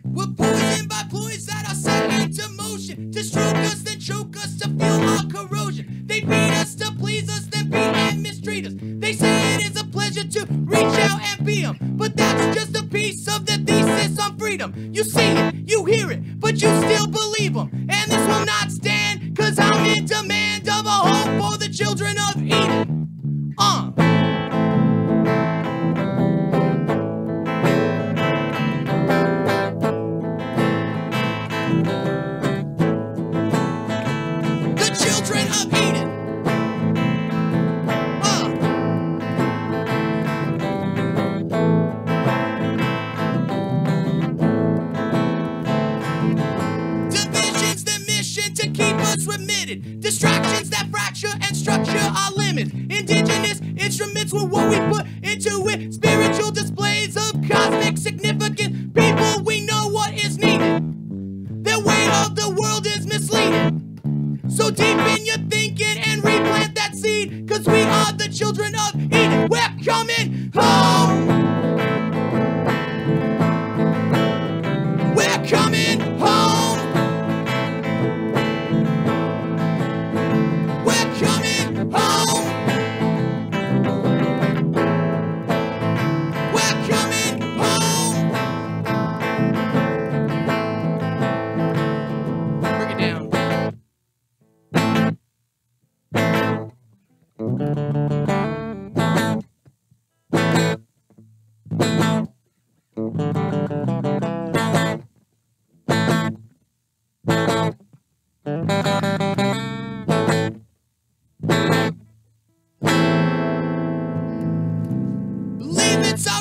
We're poisoned by ploys that are set into motion to stroke us, then choke us to fuel our corrosion. They beat us to please us, then beat and mistreat us. They say it is a pleasure to reach out and be 'em, but that's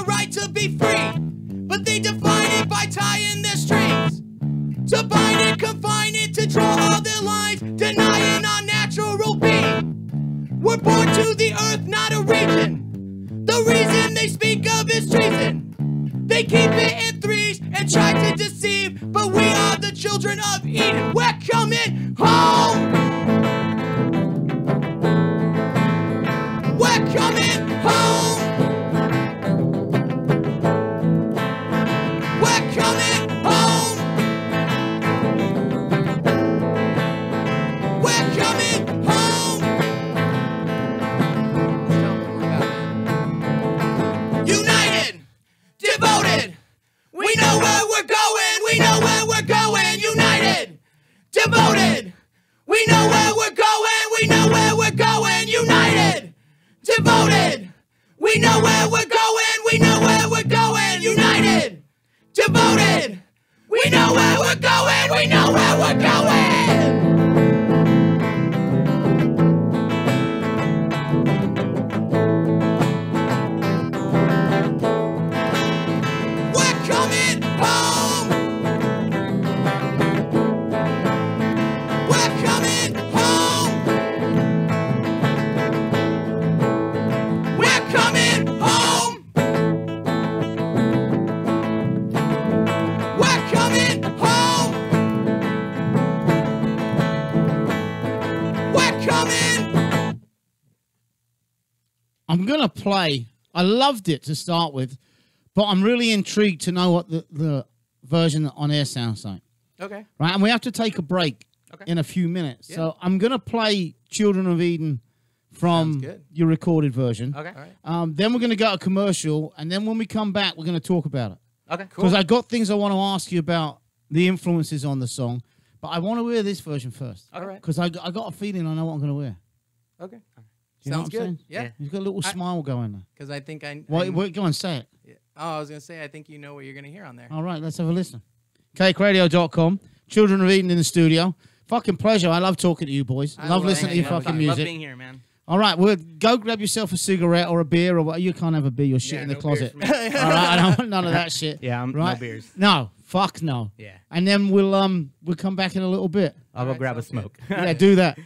our right to be free, but they define it by tying their strings. To bind it, confine it, to draw all their lines, denying our natural being. We're born to the earth, not a region. The reason they speak of is treason. They keep it in threes and try to deceive, but we are the children of Eden. We're coming home. We're coming home. We're coming home. We're coming home. United, devoted. We know where we're going. We know where we're going. United, devoted. We know where we're going. We know where we're going. United, devoted. We know where we're going. We know where we're going. United, devoted. We know where we're going. We know where we're going. We're coming home. We're coming home. We're coming home. We're coming home. We're coming. I'm gonna play. I loved it to start with, but I'm really intrigued to know what the version on air sounds like. Okay. Right, and we have to take a break Okay. in a few minutes. Yeah. So I'm gonna play "Children of Eden" from Sounds good. your recorded version. Okay. All right. Then we're gonna go to commercial, and then when we come back, we're gonna talk about it. Okay. Cool. Because I got things I want to ask you about the influences on the song, but I want to hear this version first. All right. Because I got a feeling I know what I'm gonna wear. Okay. You know Sounds what I'm good. saying? Yeah. Yeah. You've got a little smile going there. Because I think I. Wait, go on, say it. Yeah. Oh, I was gonna say I think you know what you're gonna hear on there. All right, let's have a listen. CakeRadio.com. Children of Eden in the studio. Fucking pleasure. I love talking to you boys. I love love listening to your hanging out fucking with you. Love music. being here, man. All right, well, go grab yourself a cigarette or a beer or what. You can't have a beer. You're shit in the no closet. beers for me. All right, I don't want none of that shit. Yeah, no right? beers. No, fuck no. Yeah. And then we'll come back in a little bit. I'll go Alright, grab a sounds good. smoke. Yeah, do that.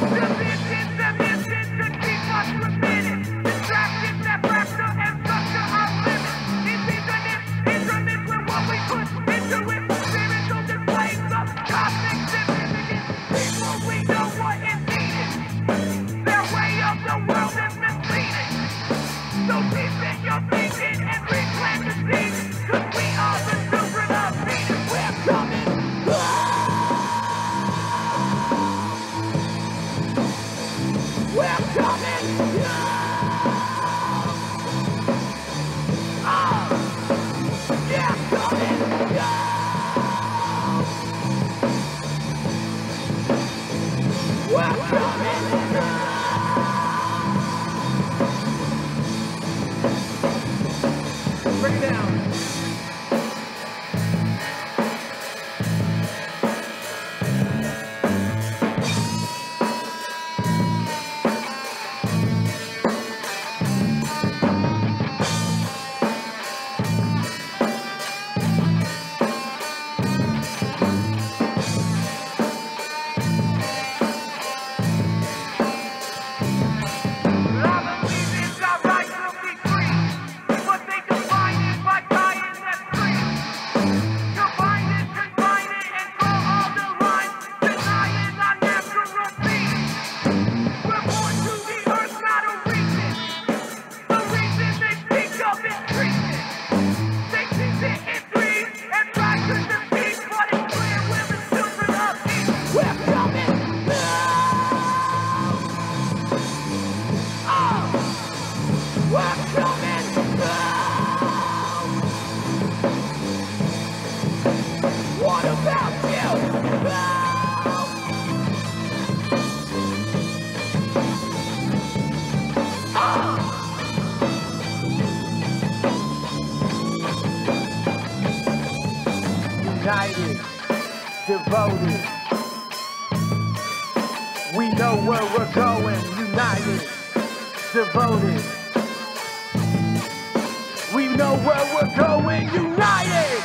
Yeah. devoted. We know where we're going, united, devoted. We know where we're going, united,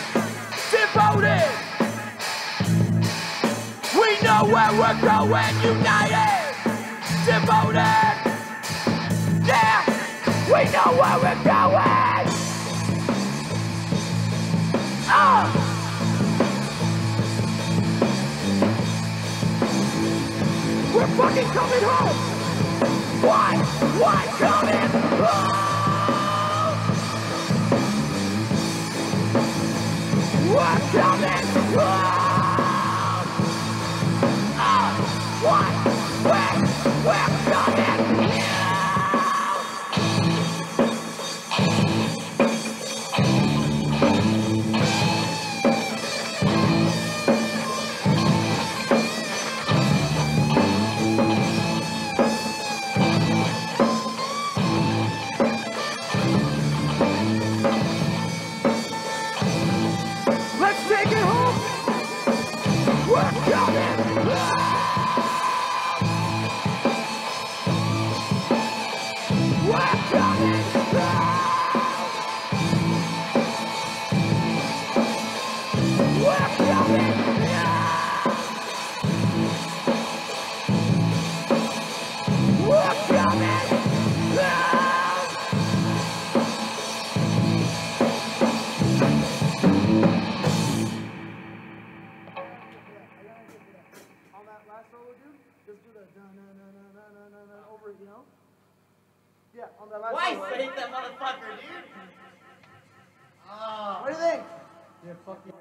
devoted. We know where we're going, united, devoted. Yeah, we know where we're going. We're fucking coming home. What coming home? We're coming home. We're coming home. Let's take it home. We're coming home. We're coming home. We're coming home. We're coming home. On that last solo, dude, just do the na na na na na na na na over, you know? Yeah, on that last solo. I hate that motherfucker, dude. What do you think? Yeah, fuck you.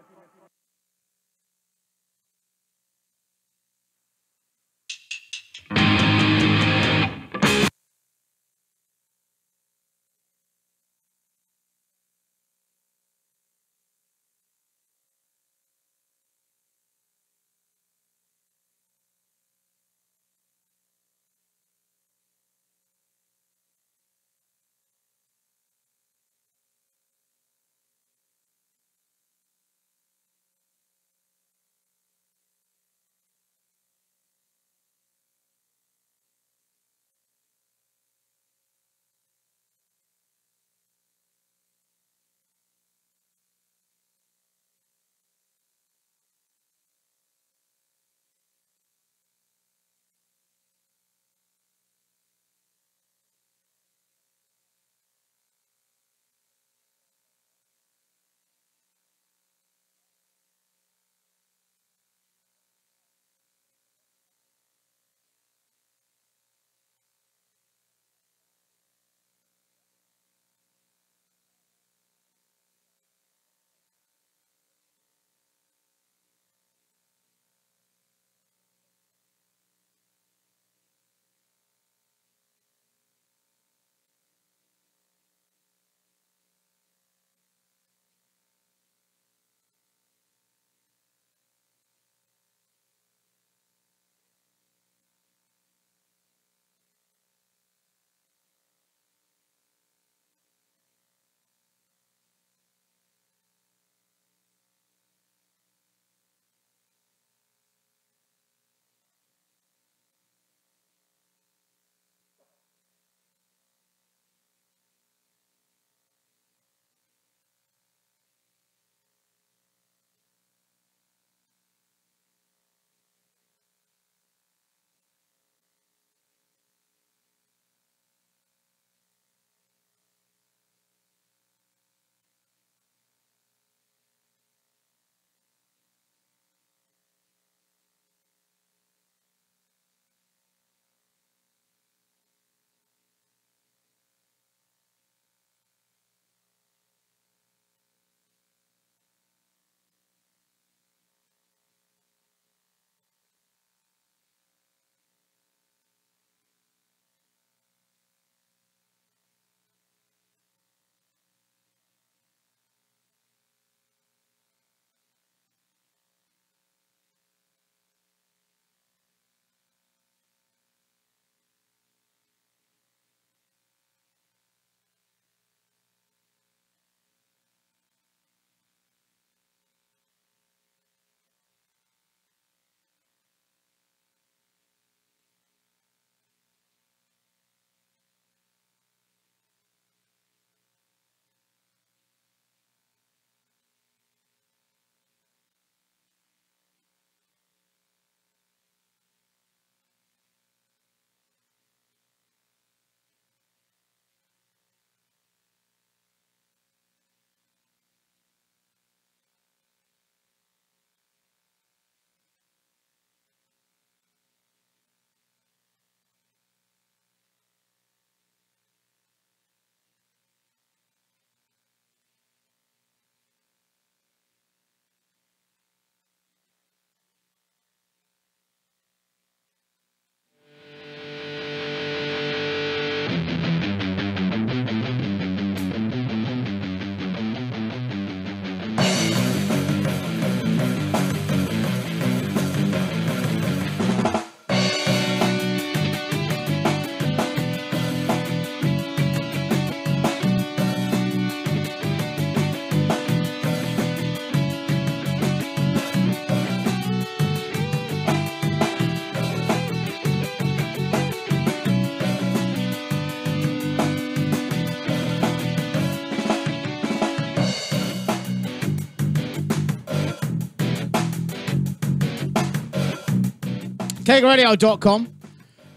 KegRadio.com.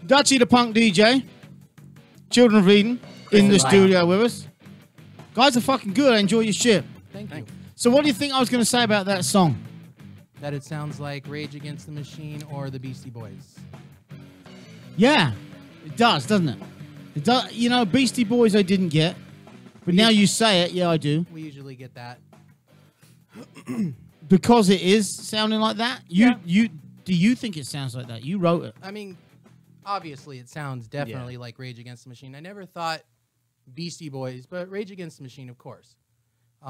Dutchy the Punk DJ. Children of Eden in the studio with us. Guys are fucking good. I enjoy your shit. Thank you. So what do you think I was going to say about that song? That it sounds like Rage Against the Machine or the Beastie Boys. Yeah, it does, doesn't it? It does. You know, Beastie Boys I didn't get. But now you say it, yeah, I do. We usually get that. Because it is sounding like that? Do you think it sounds like that? You wrote it. I mean, obviously it sounds definitely like Rage Against the Machine. I never thought Beastie Boys, but Rage Against the Machine, of course.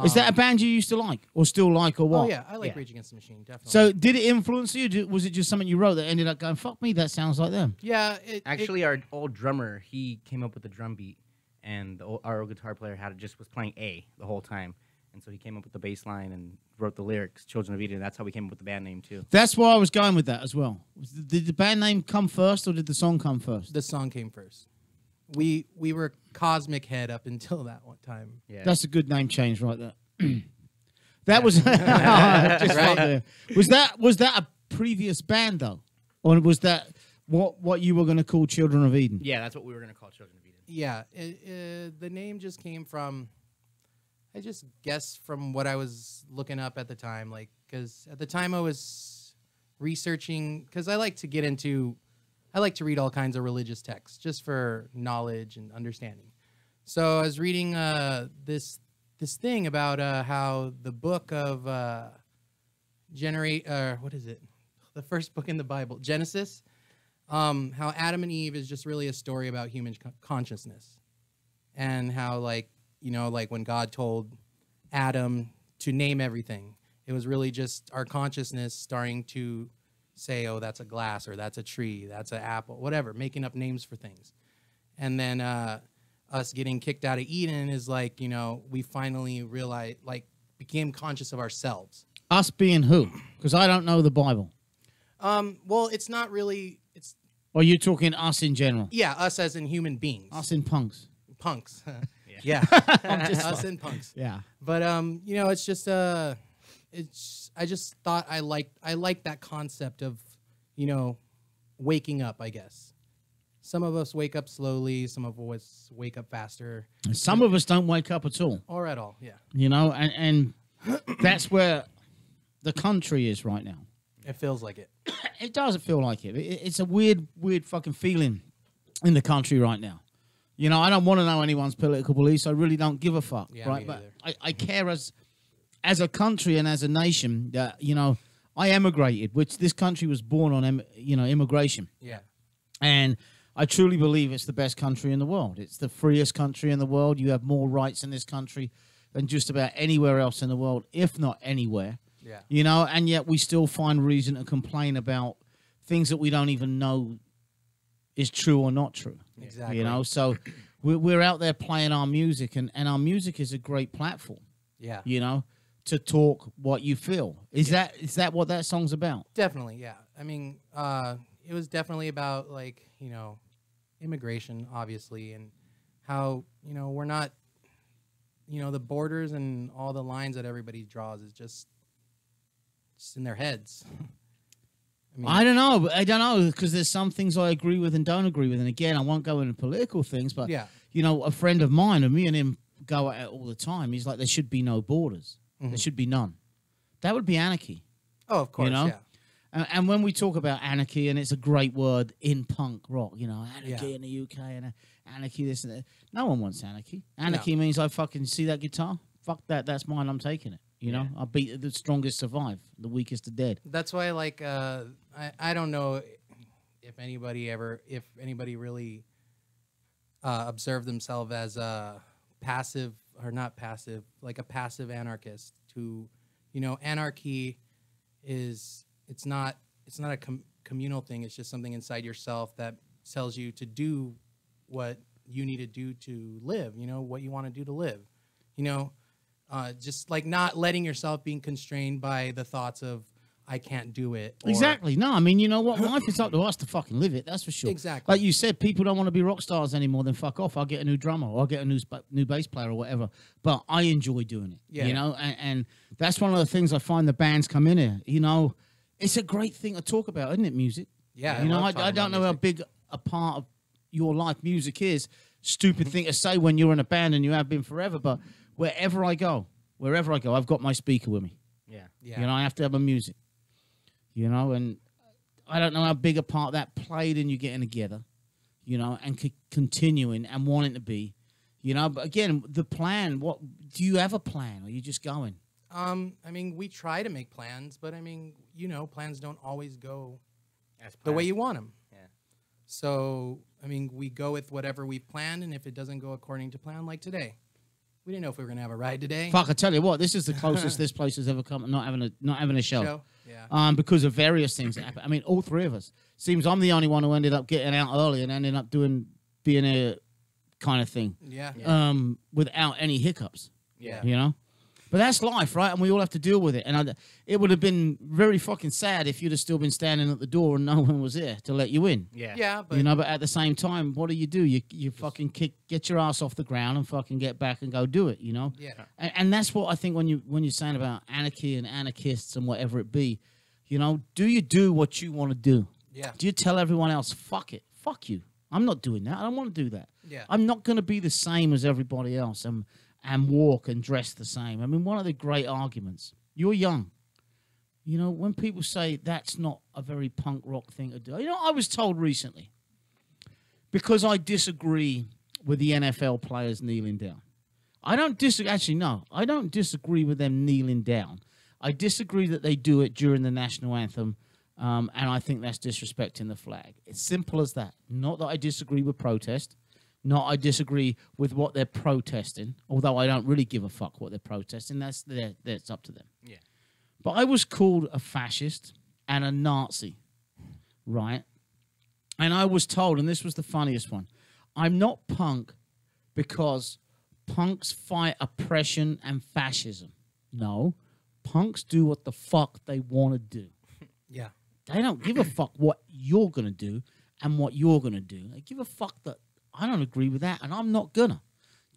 Is that a band you used to like? Or still like, or what? Oh, yeah, I like Rage Against the Machine, definitely. So did it influence you? Was it just something you wrote that ended up going, fuck me, that sounds like them? Yeah. Actually, our old drummer, he came up with the drum beat, and our old guitar player was playing A the whole time. And so he came up with the bass line and wrote the lyrics, Children of Eden. That's how we came up with the band name, too. That's where I was going with that as well. Did the band name come first, or did the song come first? The song came first. We were Cosmic Head up until that one time. Yeah. That's a good name change right there. That was just right. Was that a previous band though, or was that what you were going to call Children of Eden? Yeah, that's what we were going to call Children of Eden. Yeah, the name just came from, I just guessed from what I was looking up at the time, like, because at the time I was researching, because I like to read all kinds of religious texts just for knowledge and understanding. So I was reading this thing about how the book of what is it? The first book in the Bible, Genesis, how Adam and Eve is just really a story about human consciousness, and how, like, you know, like when God told Adam to name everything, it was really just our consciousness starting to say, oh, that's a glass, or that's a tree, that's an apple, whatever, making up names for things. And then us getting kicked out of Eden is like, you know, we finally realized, like, became conscious of ourselves. Us being who? Because I don't know the Bible. Well, it's not really, it's... Or you're talking us in general? Yeah, us as in human beings. Us in punks. Punks. Yeah. Us in punks. Yeah. But, you know, it's just, I just thought I liked that concept of, you know, waking up, I guess. Some of us wake up slowly. Some of us wake up faster. Some of us don't wake up at all. Or at all, yeah. You know, and that's where the country is right now. It feels like it. It doesn't feel like it. It's a weird fucking feeling in the country right now. You know, I don't want to know anyone's political beliefs. I really don't give a fuck, yeah, right? But I care as a country and as a nation that, you know, I emigrated, which this country was born on, immigration. Yeah. And I truly believe it's the best country in the world. It's the freest country in the world. You have more rights in this country than just about anywhere else in the world, if not anywhere. Yeah. You know, and yet we still find reason to complain about things that we don't even know is true or not true. Exactly. You know, so we're out there playing our music, and our music is a great platform. Yeah. You know, to talk what you feel. Is that what that song's about? Definitely, yeah. I mean, it was definitely about, like, you know, immigration, obviously, and how, you know, we're not, you know, the borders and all the lines that everybody draws is just in their heads. I don't know, because there's some things I agree with and don't agree with. And again, I won't go into political things, but, yeah. You know, a friend of mine, and me and him go at it all the time, he's like, there should be no borders. Mm-hmm. There should be none. That would be anarchy. Oh, of course, you know? Yeah. And when we talk about anarchy, and it's a great word in punk rock, you know, anarchy Yeah. in the UK and anarchy this and that. No one wants anarchy. Anarchy means I fucking see that guitar. Fuck that. That's mine. I'm taking it. You know, I'll beat the strongest survive, the weakest are dead. That's why, like, I don't know if anybody really observed themselves as a passive, or not passive, like a passive anarchist. To, you know, anarchy is, it's not a communal thing. It's just something inside yourself that tells you to do what you need to do to live. You know, what you want to do to live. You know. Just like not letting yourself being constrained by the thoughts of, I can't do it. Exactly. No, I mean, you know what? Life is up to us to fucking live it. That's for sure. Exactly. Like you said, people don't want to be rock stars anymore. Then fuck off. I'll get a new drummer, or I'll get a new bass player, or whatever. But I enjoy doing it. Yeah. You know, and that's one of the things I find the bands come in here. You know, it's a great thing to talk about, isn't it? Music. Yeah, You know, love I talking don't about know how music. big a part of your life music is. Stupid thing to say when you're in a band and you have been forever, but wherever I go, I've got my speaker with me. Yeah. Yeah. You know, I have to have my music. You know, and I don't know how big a part that played in you getting together, you know, and continuing and wanting to be, you know. But again, the plan, what do you have a plan? Or are you just going? I mean, we try to make plans, but I mean, you know, plans don't always go As the way planned. you want them. Yeah. So, I mean, we go with whatever we've planned, and if it doesn't go according to plan, like today, we didn't know if we were gonna have a ride today. Fuck, I tell you what, this is the closest this place has ever come not having a show. Yeah. Because of various things that happen. I mean, all three of us. Seems I'm the only one who ended up getting out early and ended up being a kind of thing. Yeah. Without any hiccups. Yeah. You know? But that's life, right? And we all have to deal with it. And it would have been very fucking sad if you'd have still been standing at the door and no one was there to let you in. Yeah. Yeah, but You know, but at the same time, what do? You fucking get your ass off the ground and fucking get back and go do it, you know? yeah. And that's what I think when you're saying about anarchy and anarchists and whatever it be, you know, do you do what you want to do? Yeah. Do you tell everyone else, fuck it, fuck you? I'm not doing that. I don't want to do that. Yeah. I'm not going to be the same as everybody else and walk and dress the same. I mean, one of the great arguments, you're young. You know, when people say that's not a very punk rock thing to do. You know, I was told recently, because I disagree with the NFL players kneeling down. I don't disagree. Actually, no, I don't disagree with them kneeling down. I disagree that they do it during the national anthem, and I think that's disrespecting the flag. It's simple as that. Not that I disagree with protest. Not I disagree with what they're protesting, although I don't really give a fuck what they're protesting. That's up to them. Yeah. But I was called a fascist and a Nazi, right? And I was told, and this was the funniest one, I'm not punk because punks fight oppression and fascism. No, punks do what the fuck they want to do. Yeah. They don't give a fuck what you're going to do and what you're going to do. They give a fuck that I don't agree with that and I'm not gonna.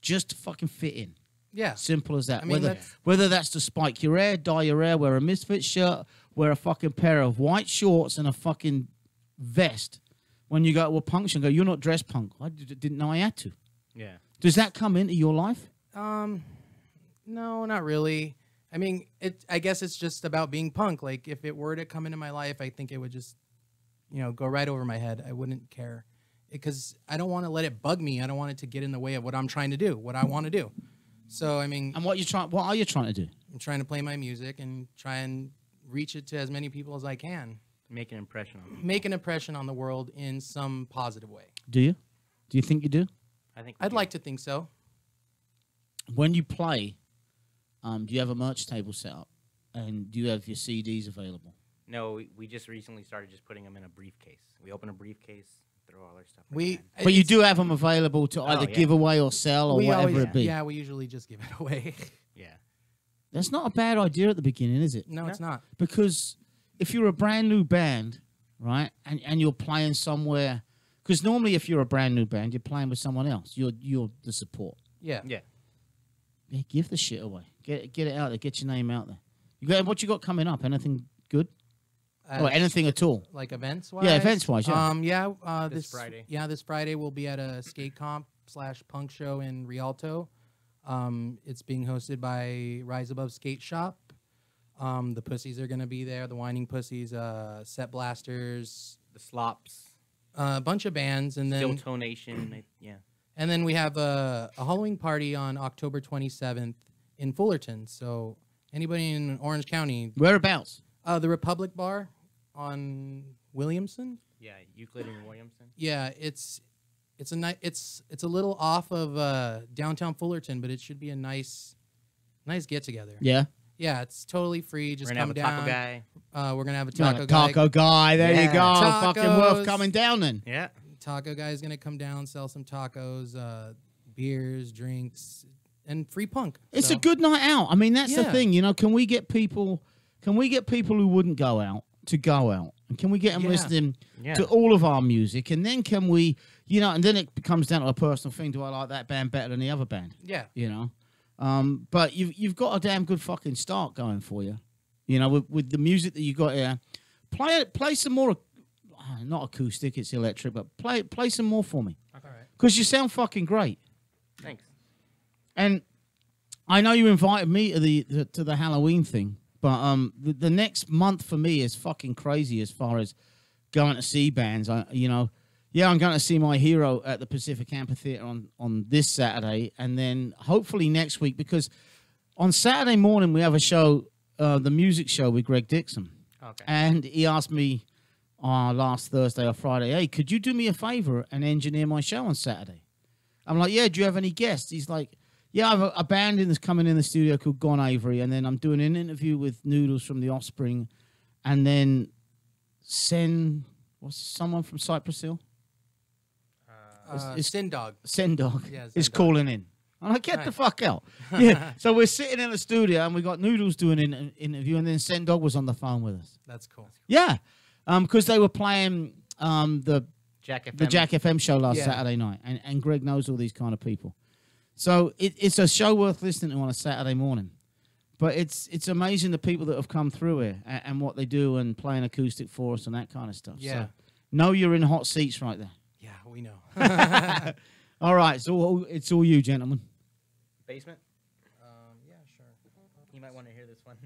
Just to fucking fit in. Yeah. Simple as that. I mean, Whether that's to spike your hair, dye your hair, wear a Misfit shirt, wear a fucking pair of white shorts and a fucking vest. When you go to a function, go, you're not dressed punk. I didn't know I had to. Yeah. Does that come into your life? No, not really. I mean, I guess it's just about being punk. Like, if it were to come into my life, I think it would just, you know, go right over my head. I wouldn't care. Because I don't want to let it bug me. I don't want it to get in the way of what I'm trying to do, what I want to do. So, I mean, And what are you trying to do? I'm trying to play my music and try and reach it to as many people as I can. Make an impression on them. Make an impression on the world in some positive way. Do you? Do you think you do? I think I'd like to think so. When you play, do you have a merch table set up? And do you have your CDs available? No, we just recently started just putting them in a briefcase. We open a briefcase, throw all our stuff. But you do have them available to either yeah. give away or sell or we whatever always, it be. Yeah, we usually just give it away. Yeah. That's not a bad idea at the beginning, is it? No, it's not. Because if you're a brand new band, right, and you're playing somewhere, because normally if you're a brand new band, you're playing with someone else. You're the support. Yeah. Yeah. Yeah, give the shit away. Get it out there. Get your name out there. What you got coming up? Anything good? Or anything at all? Like events-wise? Yeah, events-wise, yeah. This Friday. Yeah, this Friday we'll be at a skate comp / punk show in Rialto. It's being hosted by Rise Above Skate Shop. The Pussies are going to be there. The Whining Pussies, Set Blasters, The Slops, a bunch of bands, and Still then Toe Nation. Yeah. and then we have a Halloween party on October 27th in Fullerton. So anybody in Orange County, Whereabouts? the Republic Bar on Williamson. Yeah, Euclid and Williamson. Yeah, it's a little off of downtown Fullerton, but it should be a nice get together. Yeah. Yeah, it's totally free. Just We're gonna come have a down. taco guy. We're gonna have a No, taco guy. taco guy. There you Yeah. go. Tacos. Fucking worth coming down then. Yeah. Taco guy is gonna come down, sell some tacos, beers, drinks, and free punk. It's So, a good night out. I mean, that's the Yeah. thing. You know, can we get people who wouldn't go out to go out? And can we get them Yeah. listening Yeah. to all of our music? And then can we, you know, and then it comes down to a personal thing. Do I like that band better than the other band? Yeah, You know? But you've got a damn good fucking start going for you. You know, with the music that you got here. Play some more. not acoustic, it's electric, but play some more for me. All right. Because you sound fucking great. Thanks. And I know you invited me to the Halloween thing, but the next month for me is fucking crazy as far as going to see bands. I'm going to see My Hero at the Pacific Amphitheater on this Saturday, and then hopefully next week, because on Saturday morning we have a show, the music show with Greg Dixon. Okay. And he asked me last Thursday or Friday, hey, could you do me a favor and engineer my show on Saturday? I'm like, yeah, do you have any guests? He's like, yeah, I have a band that's coming in the studio called Gone Avery, and then I'm doing an interview with Noodles from The Offspring, and then someone from Cypress Hill? Sindog. Sendog Yeah, is Sendog. calling in. I'm like, get the fuck out. Yeah. So we're sitting in the studio, and we got Noodles doing an interview, and then Sendog was on the phone with us. That's cool. Yeah. Because they were playing the Jack FM. Jack FM show last Yeah. Saturday night, and Greg knows all these kind of people. So it's a show worth listening to on a Saturday morning. But it's amazing the people that have come through here and what they do and playing acoustic for us and that kind of stuff. Yeah. So know you're in hot seats right there. Yeah, we know. All right, it's all you, gentlemen. Basement. Yeah, sure. You might want to hear this one.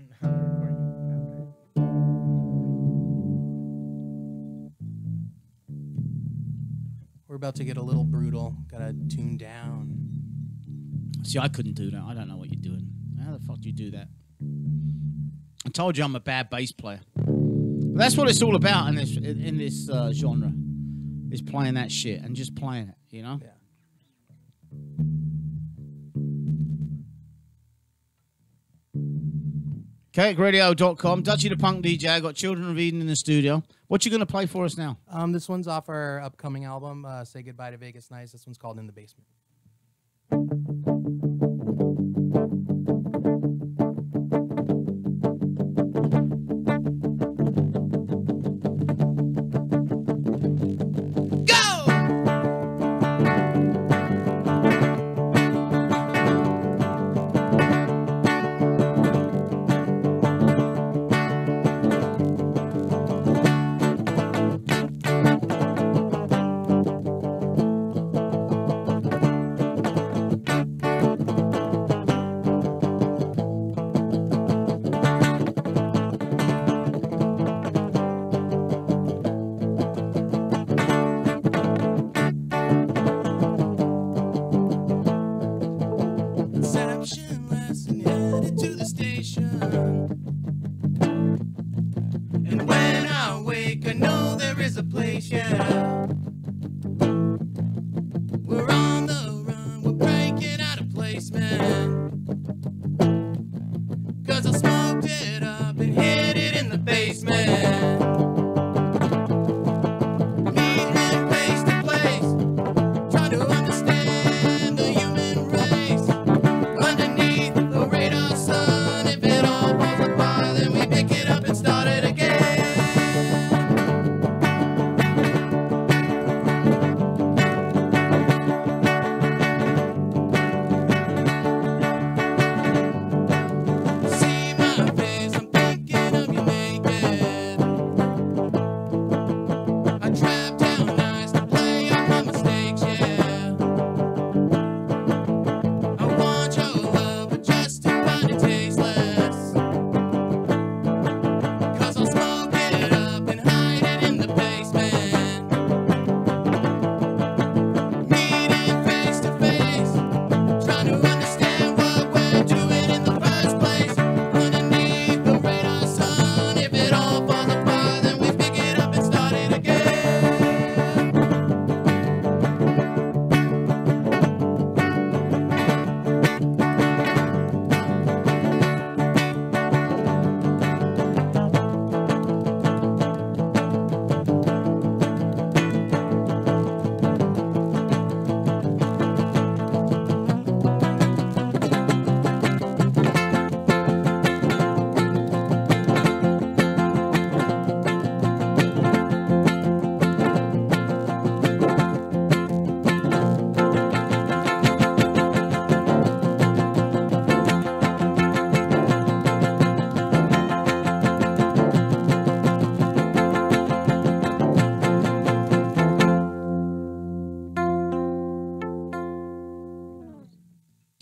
We're about to get a little brutal. Gotta tune down. See, I couldn't do that. I don't know what you're doing. How the fuck do you do that? I told you I'm a bad bass player. But that's what it's all about in this genre, is playing that shit and just playing it, you know? Yeah. KateRadio.com, Dutchy the Punk DJ. I got Children of Eden in the studio. What you going to play for us now? This one's off our upcoming album, Say Goodbye to Vegas Nights. This one's called In the Basement. Inception lesson headed to the station. And when I wake, I know there is a place, yeah. We're on the run, we're breaking out of place, man. 'Cause I smoked it up and hid it in the basement. Meeting place to place, trying to understand the human race. Underneath the radar sun, if it all falls apart, then we pick it up and start it again.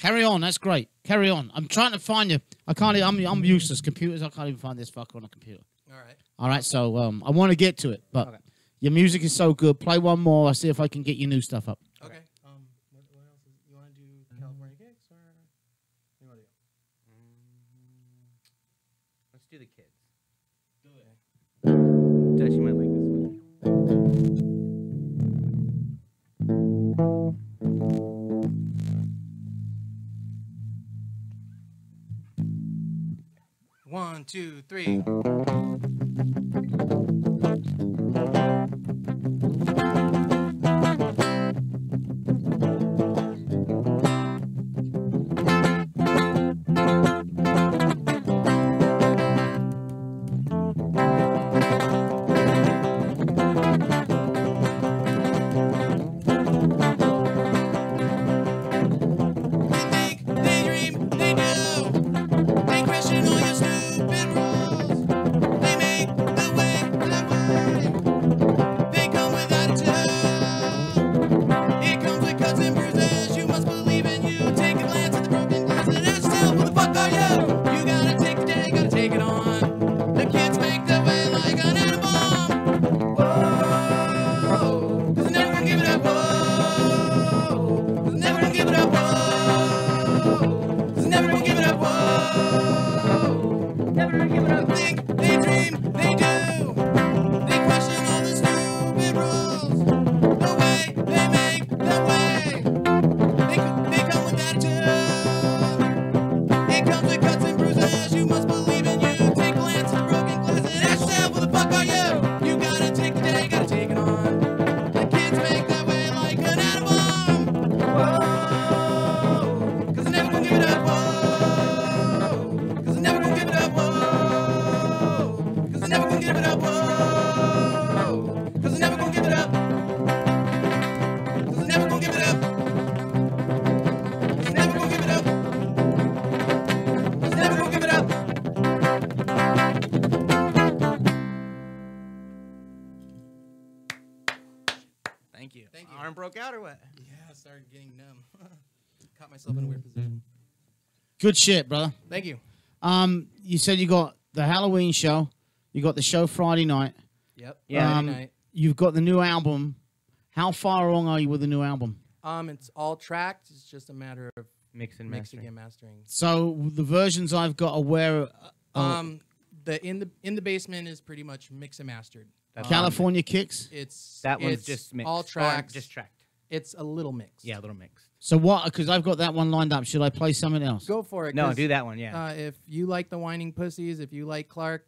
Carry on. That's great. Carry on. I'm trying to find you. I can't. I'm useless. Computers. I can't even find this fucker on a computer. All right. All right. So I want to get to it, but Okay. your music is so good. Play one more. I'll see if I can get your new stuff up. Okay. What else? You want to do California Kicks or? You want to do? Let's do the kids. Touch my leg this one. 1, 2, 3. They dream, they do. They question all your stupid rules. They make the way, They come with attitude. It comes with cuts and bruises. You must believe in you. Take a glance at the broken glass and ask yourself, who the fuck are you? You gotta take the day, gotta take it on. The kids make the way like an atom bomb. Whoa, 'cause they're never gonna give it up. Whoa, 'cause they're never gonna give it up. Whoa. Never gonna give it up, whoa. Never gonna give it up. Think, they dream, they do. They question all the stupid rules. The way they make the way. They come with attitude. It comes with cuts and bruises. You must believe in you. Take a glance at the broken glass and ask yourself, who the fuck are you? You gotta take the day, gotta take it on. The kids make their way like an atom bomb. Whoa. 'Cause they're never gonna give it up, whoa. Cause they're never gonna give it up, whoa. Cause they're never gonna give it up, whoa. Cause they're never gonna give it up. Cause they're never gonna give it up. Cause they're never gonna give it up. Cause they're never gonna give it up. Thank you. Thank you. Arm broke out or what? Yeah, I started getting numb. Caught myself in a weird position. Good shit, brother. Thank you. You said you got the Halloween show. You got the show Friday night. Yep. Yeah. Friday night. You've got the new album. How far along are you with the new album? It's all tracked. It's just a matter of Mix and mixing mastering. and mastering. So the versions I've got are where The in the basement is pretty much mix and mastered. California Kicks. That one's it's just mixed. all Or tracks. just tracked. It's a little mixed. Yeah, a little mixed. So what? Because I've got that one lined up. Should I play something else? Go for it. No, 'cause, do that one. Yeah. If you like the Whining Pussies, if you like Clark,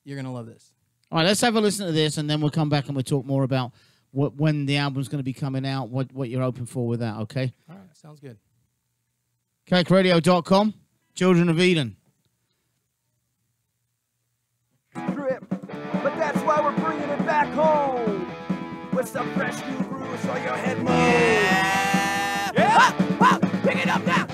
you're gonna love this. All right, let's have a listen to this, and then we'll come back and we'll talk more about when the album's going to be coming out, what you're hoping for with that, okay? All right, sounds good. KakeRadio.com, Children of Eden. Trip, but that's why we're bringing it back home with some fresh new grooves on your head moves. Yeah! Ah, ah, pick it up now!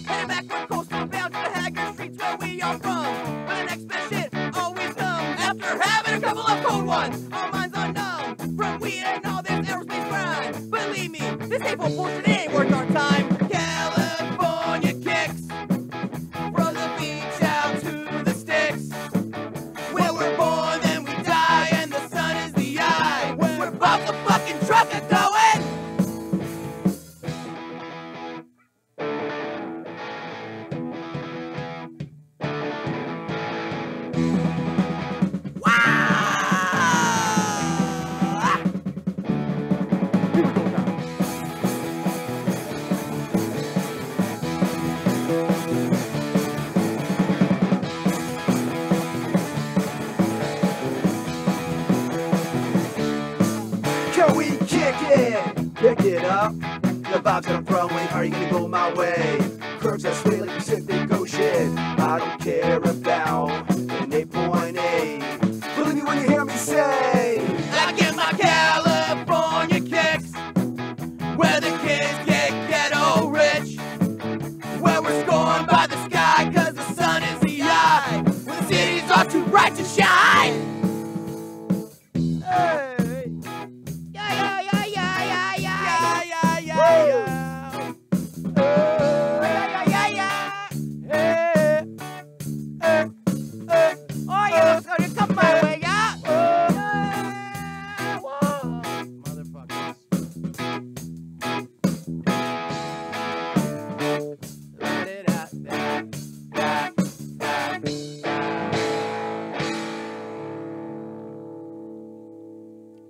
Headed back from coastal bound to the Haggard streets where we are from. Where the next best shit always comes after having a couple of cold ones. Our minds unknown from weed and all this aerospace grind. Believe me, this hateful bullshit ain't worth our time. California kicks from the beach out to the sticks. Where we're born, then we die, and the sun is the eye. We're above the fucking truck and going. Can we kick it? Pick it up. The vibes I'm throwing, are you gonna go my way? Curves that sway like Pacific Ocean. I don't care about an 8.8. Believe me when you hear me say, I get my California kicks. Where the kids get ghetto rich. Where we're scorned by the sky.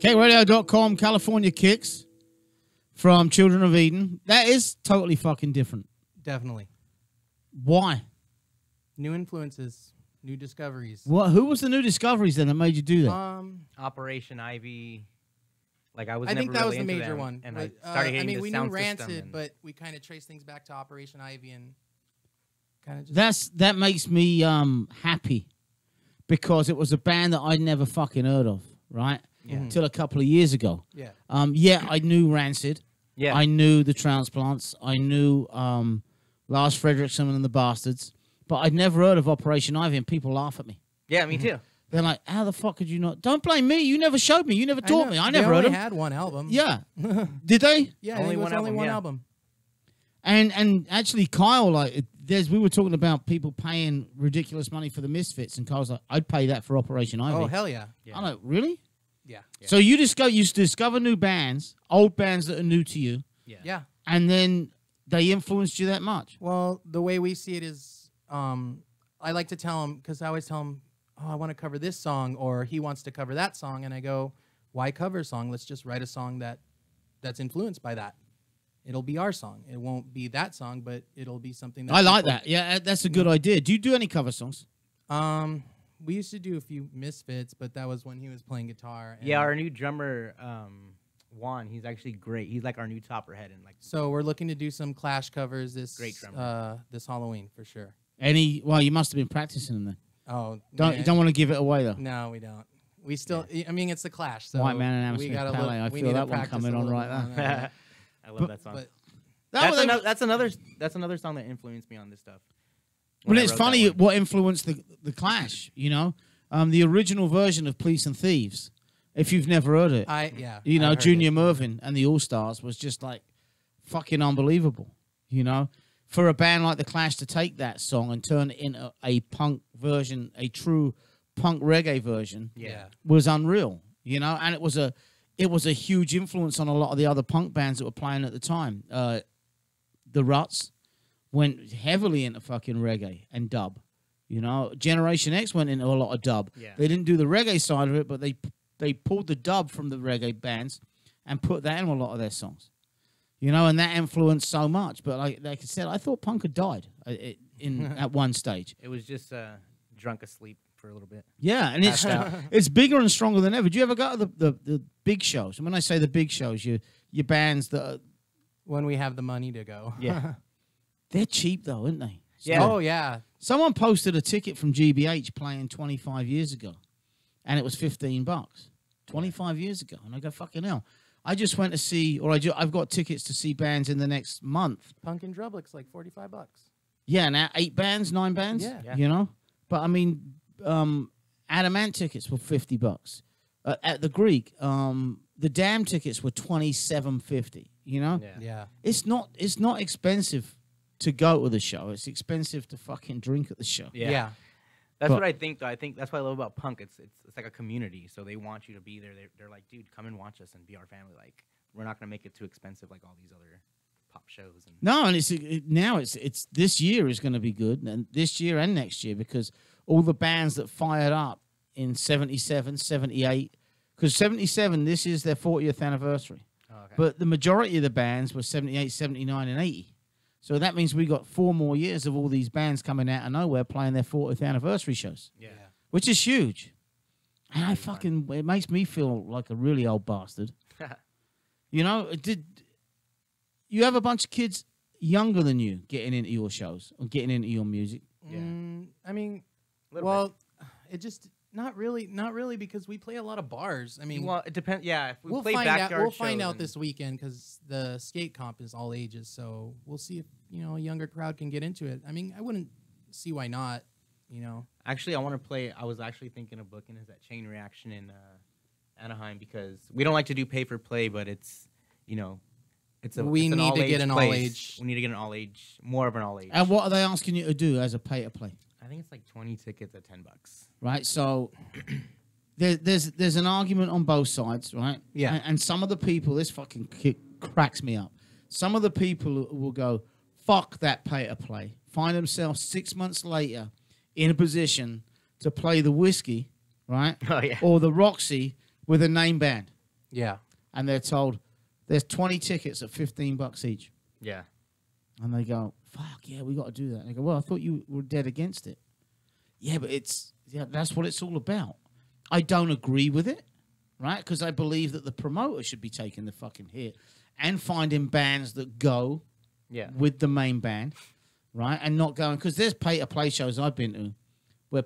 KRadio.com, California Kicks from Children of Eden. That is totally fucking different. Definitely. Why? New influences, new discoveries. What? Who was the new discoveries then that made you do that? Operation Ivy. Like I was. I think never that was really the into major them, one. and But, I started hating I mean, the we sound knew system Rancid, and- but we kind of traced things back to Operation Ivy and kind of just. That makes me happy because it was a band that I'd never fucking heard of, right? Till a couple of years ago. Yeah. Yeah, I knew Rancid. Yeah. I knew the Transplants. I knew Lars Fredriksson and the Bastards. But I'd never heard of Operation Ivy, and people laugh at me. Yeah, me too. They're like, how the fuck could you not? Don't blame me. You never showed me. You never taught me. I never they heard only them. had one album. Yeah. Did they? Yeah, Only only one was only album, one yeah. album. And actually, Kyle, like, we were talking about people paying ridiculous money for the Misfits, and Kyle's like, I'd pay that for Operation Ivy. Oh, hell yeah. Yeah. I'm like, really? Yeah. So you discover new bands, old bands that are new to you, Yeah. and then they influenced you that much. Well, the way we see it is, I like to tell him, because I always tell him, oh, I want to cover this song, or he wants to cover that song, and I go, why cover a song? Let's just write a song that's influenced by that. It'll be our song. It won't be that song, but it'll be something that I like people- that. Yeah, that's a good idea. Do you do any cover songs? We used to do a few Misfits, but that was when he was playing guitar. And Yeah, our new drummer, Juan, he's actually great. He's like our new topperhead, and like So we're looking to do some Clash covers this Great drummer. this Halloween for sure. Well, you must have been practicing them then. Oh, You don't want to give it away though. No, we don't. We still. I mean, it's the Clash. So White Man and we Hammersmith gotta Palais. I we feel need to that one practice coming a on little right bit now. that. I love that song. But That's another song that influenced me on this stuff. Well, when I it's wrote that funny one. what influenced the Clash. You know, the original version of Police and Thieves. If you've never heard it, you know, I heard Junior it. Mervyn and the All Stars was just like fucking unbelievable. You know, for a band like the Clash to take that song and turn it into a punk version, a true punk reggae version, Yeah. was unreal. You know, and it was a huge influence on a lot of the other punk bands that were playing at the time. The Ruts went heavily into fucking reggae and dub. You know, Generation X went into a lot of dub. Yeah. They didn't do the reggae side of it, but they pulled the dub from the reggae bands and put that in a lot of their songs. You know, and that influenced so much. But like I said, I thought punk had died at one stage. It was just drunk asleep for a little bit. Yeah, and it's it's bigger and stronger than ever. Do you ever go to the big shows? And when I say the big shows, your bands that are, When we have the money to go. Yeah. they're cheap though, aren't they? Yeah. Oh yeah. Someone posted a ticket from GBH playing 25 years ago, and it was $15. 25 years ago, and I go, fucking hell. I just went to see, I've got tickets to see bands in the next month. Punk and Drublick's like $45. Yeah, now 8 bands, 9 bands. Yeah. You know, but I mean, Adamant tickets were $50 at the Greek. The Damn tickets were $27.50. You know, Yeah. it's not expensive to go to the show. It's expensive to fucking drink at the show. Yeah. That's But- what I think, though. I think that's what I love about punk. It's like a community, so they want you to be there. They're like, dude, come and watch us and be our family. Like, we're not gonna make it too expensive like all these other pop shows. And No, and now it's this year is going to be good, and this year and next year, because all the bands that fired up in 77, 78, because 77, this is their 40th anniversary. oh, okay. But the majority of the bands were 78, 79, and 80. So that means we got 4 more years of all these bands coming out of nowhere playing their 40th anniversary shows, yeah. which is huge. And it makes me feel like a really old bastard. You know, did you have a bunch of kids younger than you getting into your shows or getting into your music? Yeah. I mean, Little well, it just not really because we play a lot of bars. I mean, Well, it depends. Yeah, if we we'll play find out. backyard We'll find shows out and- this weekend because the skate comp is all ages. So we'll see if a younger crowd can get into it. I mean, I wouldn't see why not. You know, Actually, I want to play. I was actually thinking of booking is that Chain Reaction in Anaheim because we don't like to do pay for play, but it's it's a We it's an need to all-age get an place. all-age. We need to get an all age, more of an all age. And what are they asking you to do as a pay to play? I think it's like 20 tickets at $10. Right? So there's an argument on both sides, right? Yeah. And some of the people, this fucking cracks me up. Some of the people will go, fuck that pay to play. Find themselves 6 months later in a position to play the Whiskey, right? Oh, yeah. Or the Roxy with a name band. Yeah. and they're told there's 20 tickets at $15 each. Yeah. And they go, fuck, yeah, we got to do that. And they go, well, I thought you were dead against it. Yeah, but that's what it's all about. I don't agree with it, right? Because I believe that the promoter should be taking the fucking hit and finding bands that go Yeah. with the main band, right? And not going, because there's pay-to-play shows I've been to where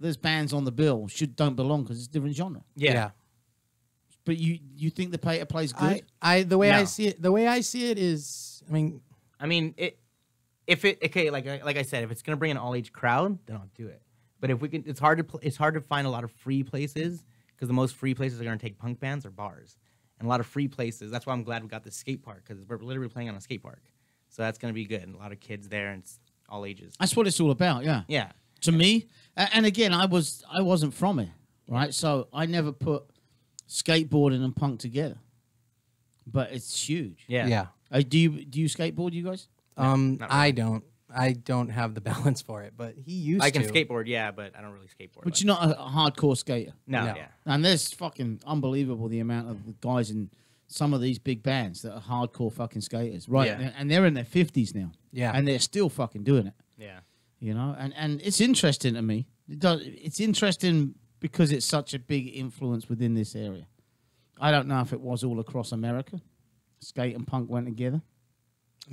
there's bands on the bill don't belong because it's a different genre. Yeah. But you think the pay-to-play's good? The way I No. see it is, I mean, like I said, if it's gonna bring an all age crowd, then I'll do it. But if we can, it's hard to find a lot of free places because the most free places are gonna take punk bands or bars, and a lot of free places. That's why I'm glad we got this skate park because we're literally playing on a skate park, so that's gonna be good. And a lot of kids there, and it's all ages. That's what it's all about, yeah. Yeah. To me, and again, I wasn't from it, right? So I never put skateboarding and punk together, but it's huge. Yeah. yeah. Do you skateboard, you guys? not really. I don't have the balance for it, but he used to. I can skateboard, yeah, but I don't really skateboard. But you're not a hardcore skater. No. No. Yeah. And there's fucking unbelievable the amount of guys in some of these big bands that are hardcore fucking skaters, right? Yeah. And they're in their 50s now. Yeah. And they're still fucking doing it, Yeah. you know? And it's interesting to me. It's interesting because it's such a big influence within this area. I don't know if it was all across America. Skate and punk went together.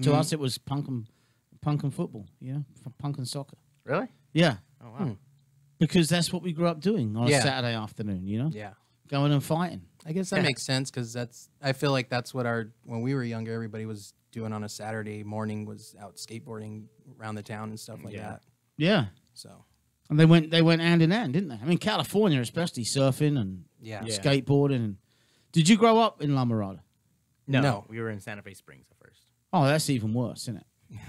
To us, it was punk and football, you know, punk and soccer. Really? Yeah. Oh wow. Because that's what we grew up doing on a Yeah. Saturday afternoon, you know? Yeah. Going and fighting. I guess that makes sense because I feel like that's what when we were younger, everybody was doing on a Saturday morning was out skateboarding around the town and stuff like Yeah. that. Yeah. So, And they went hand in hand, didn't they? I mean, California, especially surfing and yeah. Yeah. skateboarding. And did you grow up in La Mirada? No. We were in Santa Fe Springs at first. Oh, that's even worse, isn't it?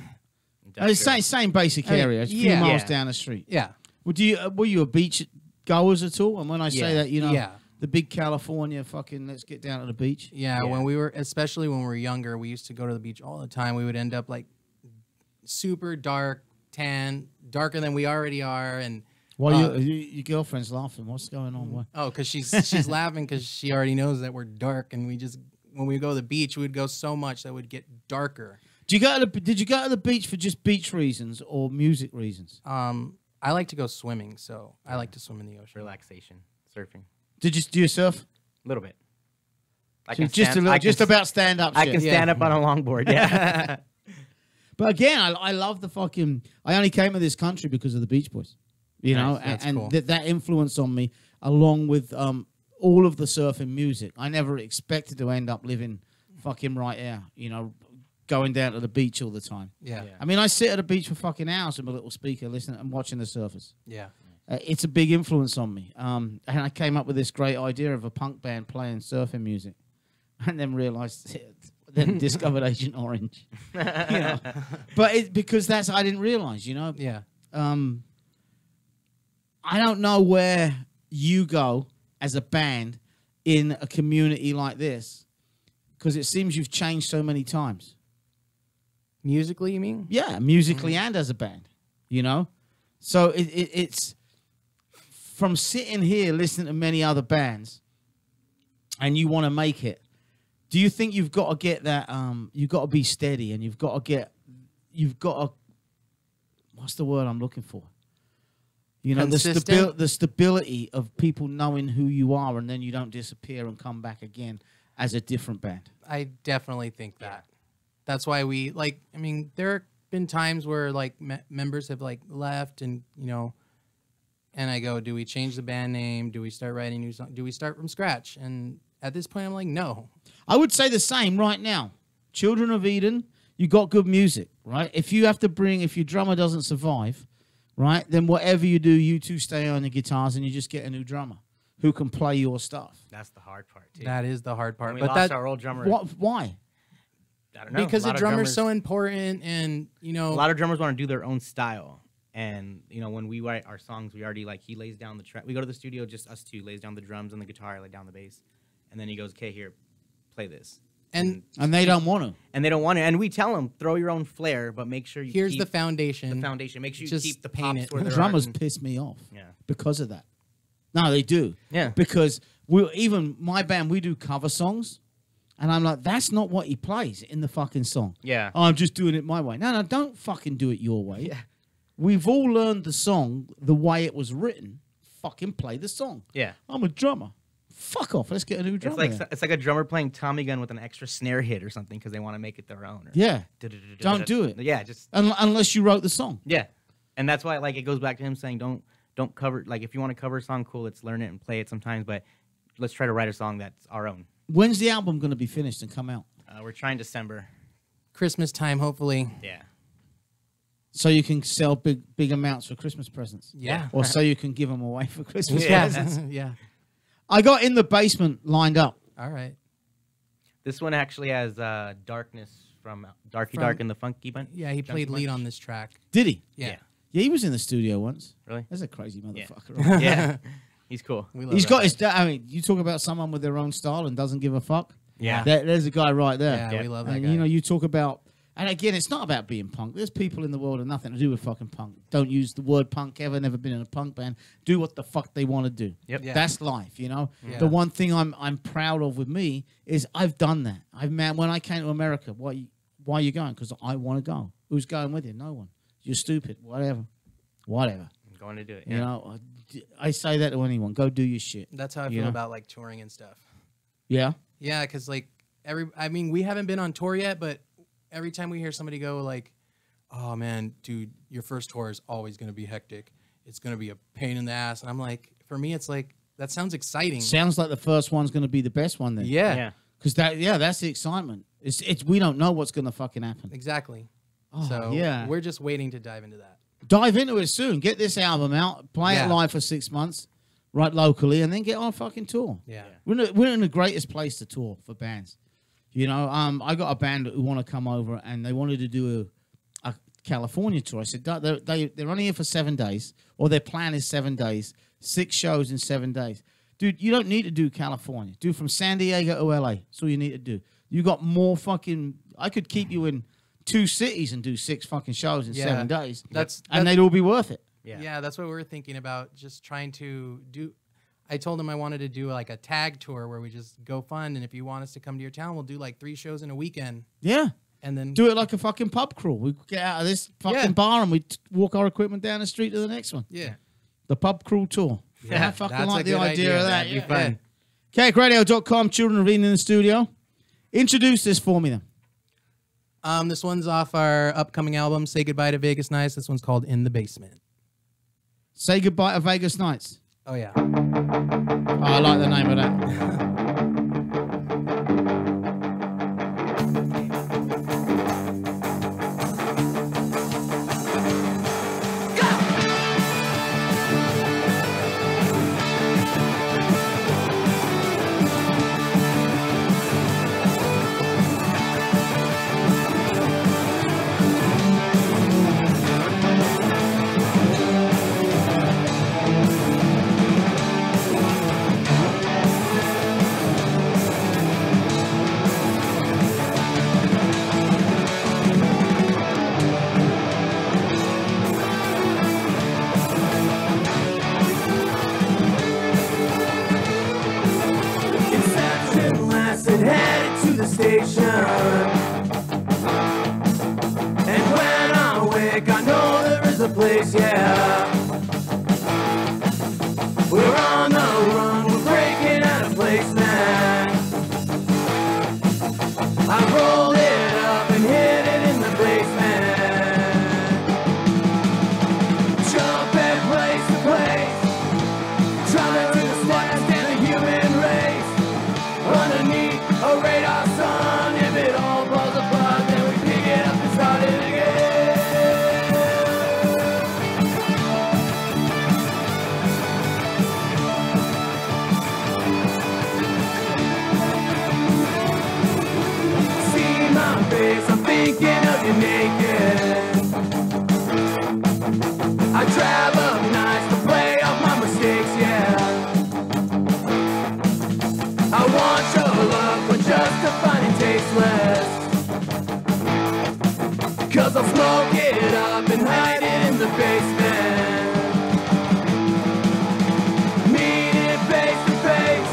Industrial. It's same basic I mean, area. It's a few yeah. miles Yeah. down the street. Yeah. Were you a beach goers at all? And when I say Yeah. that, you know, Yeah. the big California fucking let's get down to the beach. Yeah, Yeah. especially when we were younger, we used to go to the beach all the time. We would end up like super dark, tan, darker than we already are. And Well, your girlfriend's laughing. What's going on? Why? oh, because she's laughing because she already knows that we're dark. And when we go to the beach, we'd go so much that would get darker. Did you go to the beach for just beach reasons or music reasons? I like to go swimming, so I like to swim in the ocean. Relaxation, surfing, Do you surf? a little bit. I So just about stand up. I can stand up on a longboard. Yeah. But again, I love the fucking. I only came to this country because of the Beach Boys, you know, Nice, that's and cool. that influence on me, along with all of the surfing music. I never expected to end up living fucking right here, you know, going down to the beach all the time. Yeah, Yeah. I mean, I sit at the beach for fucking hours with my little speaker, listening and watching the surfers. yeah. It's a big influence on me. And I came up with this great idea of a punk band playing surfing music, and then realized, then discovered Agent Orange. You know? But because I didn't realize, you know. Yeah. I don't know where you go as a band in a community like this, because it seems you've changed so many times. Musically, you mean? Yeah, musically and as a band, you know? So it's from sitting here listening to many other bands and you want to make it. Do you think you've got to get that, you've got to be steady and you've got to, what's the word I'm looking for? You know, Consistent? the stability of people knowing who you are and then you don't disappear and come back again as a different band. I definitely think that. That's why we I mean, there have been times where like members have like left and, you know, and I go, do we change the band name? Do we start writing new songs? Do we start from scratch? And at this point, I'm like, no. I would say the same right now. Children of Eden, you got good music, right? If your drummer doesn't survive, right, then whatever you do, you two stay on the guitars and you just get a new drummer who can play your stuff. That's the hard part too. That is the hard part. When we But lost that our old drummer. Why? I don't know. because a the lot of drummer's so important, and you know, A lot of drummers want to do their own style, and you know when we write our songs, we already he lays down the track. We go to the studio, just us two, lays down the drums and the guitar, I lay down the bass, and then he goes, "Okay, here, play this." and And they don't want to. And they don't want it, and we tell them throw your own flair, but make sure you here's keep the foundation. the foundation. Make sure you Just keep the paint pops it. where The there drummers are. piss me off Yeah. because of that. No, they do. Yeah. Because even my band, we do cover songs. And I'm like, that's not what he plays in the fucking song. Yeah. I'm just doing it my way. No, don't fucking do it your way. Yeah. We've all learned the song the way it was written. Fucking play the song. Yeah. I'm a drummer. Fuck off. Let's get a new drummer. It's like a drummer playing Tommy gun with an extra snare hit or something because they want to make it their own. Or Yeah. Don't do it. Yeah, just Unless you wrote the song. yeah. And that's why like it goes back to him saying don't cover, like if you want to cover a song, cool, let's learn it and play it sometimes, but let's try to write a song that's our own. When's the album going to be finished and come out? We're trying December. Christmas time, hopefully. Yeah. So you can sell big amounts for Christmas presents. Yeah. Or so you can give them away for Christmas Yeah. presents. Yeah. I got In the Basement lined up. All right. This one actually has Darkness from Darky Dark and the Funky Bunch. Yeah, he played lead on this track. Did he? Yeah. Yeah, he was in the studio once. Really? That's a crazy Yeah. motherfucker. Yeah. He's cool. We love He's that got guy. his. I mean, you talk about someone with their own style and doesn't give a fuck. Yeah. There's a guy right there. Yeah, we love that And guy. you know, you talk about, and again, it's not about being punk. There's people in the world with nothing to do with fucking punk. Don't use the word punk ever. Never been in a punk band. Do what the fuck they want to do. Yep. Yeah. That's life. You know. Yeah. The one thing I'm proud of with me is I've done that. When I came to America, why are you going? Because I want to go. Who's going with you? No one. You're stupid. Whatever. I'm going to do it. Yeah. You know. I say that to anyone. Go do your shit. That's how I You feel know? about like touring and stuff. Yeah. Yeah, because like we haven't been on tour yet, but every time we hear somebody go like, "Oh man, dude, your first tour is always going to be hectic. It's going to be a pain in the ass," and I'm like, for me, it's like that sounds exciting. Sounds like the first one's going to be the best one then. Yeah, Yeah. Because that's the excitement. It's we don't know what's going to fucking happen. exactly. Oh, So yeah. we're just waiting to dive into that. Dive into it soon. Get this album out. Play Yeah. it live for 6 months, right locally, and then get on a fucking tour. Yeah. We're in the greatest place to tour for bands. You know, I got a band who want to come over and they wanted to do a California tour. I said they're only here for 7 days, or their plan is 7 days, 6 shows in 7 days. Dude, you don't need to do California. Do from San Diego to LA. That's all you need to do. You got more fucking. I could keep you in 2 cities and do 6 fucking shows in Yeah. 7 days. That's And they'd all be worth it. Yeah, that's what we were thinking about. Just trying to do. I told him I wanted to do like a tag tour where we just go fun, and if you want us to come to your town, we'll do like 3 shows in a weekend, Yeah. and then Do it like a fucking pub crawl. We get out of this fucking Yeah. bar and we walk our equipment down the street to the next one. yeah. The pub crawl tour. Yeah, I fucking that's like a the good idea idea. of that. That'd be fun. KRadio.com, Children of Eden in the studio. Introduce this for me then. This one's off our upcoming album, Say Goodbye to Vegas Nights. This one's called In the Basement. Say goodbye to Vegas Nights. Oh yeah. Oh, I like the name of that. Inception lasted, headed to the station. And when I wake, I know there is a place, yeah. We're on the run, we're breaking out of place, man. I rolled it up and hid it in the basement. Jumping place to place, trying to understand the human race. Underneath a radar sun, if it all falls apart, then we pick it up and start it again. See my face, I'm thinking of you naked. I drive up nights to play off my mistakes, yeah. I want your love, but just to find it tasteless. Cause I'll smoke it up and hide it in the basement. Meet it face to face,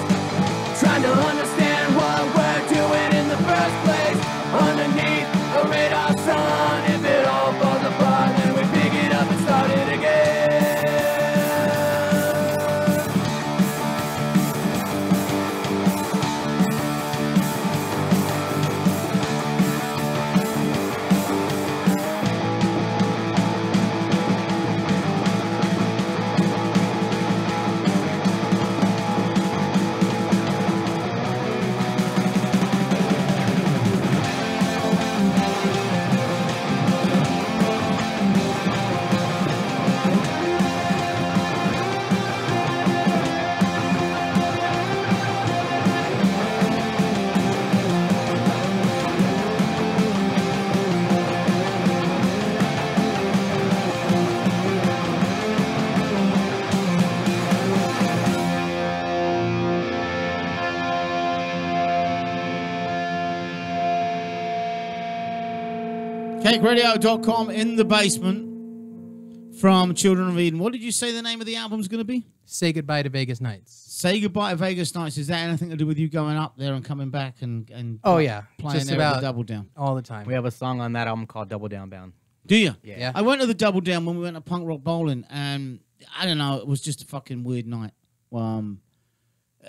CakeRadio.com in the basement from Children of Eden. What did you say the name of the album's going to be? Say Goodbye to Vegas Nights. Say Goodbye to Vegas Nights. Is that anything to do with you going up there and coming back and Oh, yeah. playing Just there at about the Double Down? all the time. We have a song on that album called Double Down Bound. Do you? Yeah. I went to the Double Down when we went to Punk Rock Bowling, and I don't know, it was just a fucking weird night.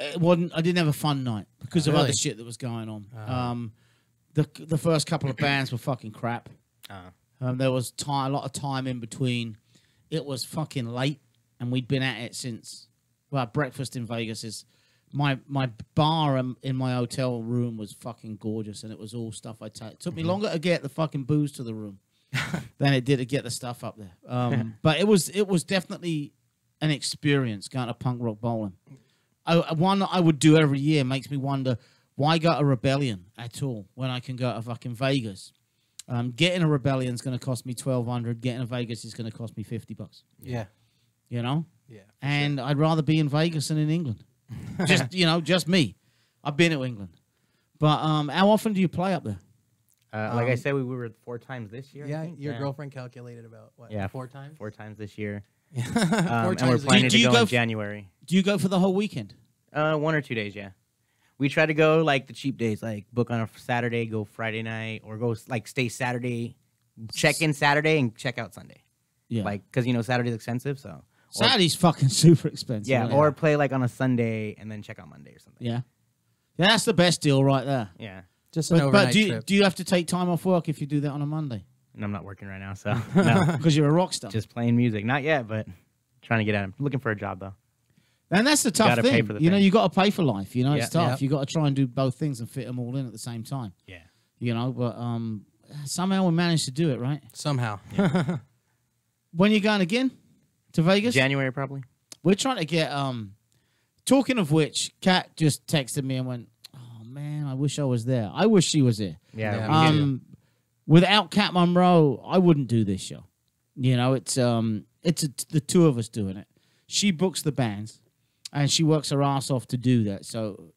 It wasn't. I didn't have a fun night because of Really? other shit that was going on. The first couple of bands were fucking crap. There was a lot of time in between. It was fucking late, and we'd been at it since. Well, breakfast in Vegas is my bar in my hotel room was fucking gorgeous, and it was all stuff I take. It took me longer to get the fucking booze to the room than it did to get the stuff up there. But it was definitely an experience going to Punk Rock Bowling. One that I would do every year. Makes me wonder why go to Rebellion at all when I can go to fucking Vegas. Getting a Rebellion is going to cost me $1,200. Getting a Vegas is going to cost me $50. Yeah. You know. Yeah. And I'd rather be in Vegas than in England. Just me. I've been to England. But how often do you play up there? Like I said, we were 4 times this year. I Yeah, think. your girlfriend calculated about, what, Yeah, 4 times? 4 times this year. 4 And times we're a planning year. Do to you go go in f- January. Do you go for the whole weekend? 1 or 2 days, yeah. We try to go like the cheap days, like book on a Saturday, go Friday night, or go like stay Saturday, check in Saturday and check out Sunday. Yeah. Like, because Saturday's expensive, so. Saturday's fucking super expensive. Yeah, isn't it? or play like on a Sunday and then check out Monday or something. Yeah. That's the best deal right there. Yeah. Just an But overnight do you, trip. do you have to take time off work if you do that on a Monday? And I'm not working right now, so no. Because you're a rock star. Just playing music. Not yet, but trying to get at it. Looking for a job, though. And that's the tough Gotta pay thing. for the You know, thing. you got to pay for life. You know, it's Yeah. tough. You got to try and do both things and fit them all in at the same time. Yeah. You know, but somehow we managed to do it, right? Somehow. When you going again to Vegas? January, probably. We're trying to get. Talking of which, Kat just texted me and went, "Oh man, I wish I was there. I wish she was here." Yeah. Without Kat Monroe, I wouldn't do this show. You know, it's the two of us doing it. She books the bands, and she works her ass off to do that. So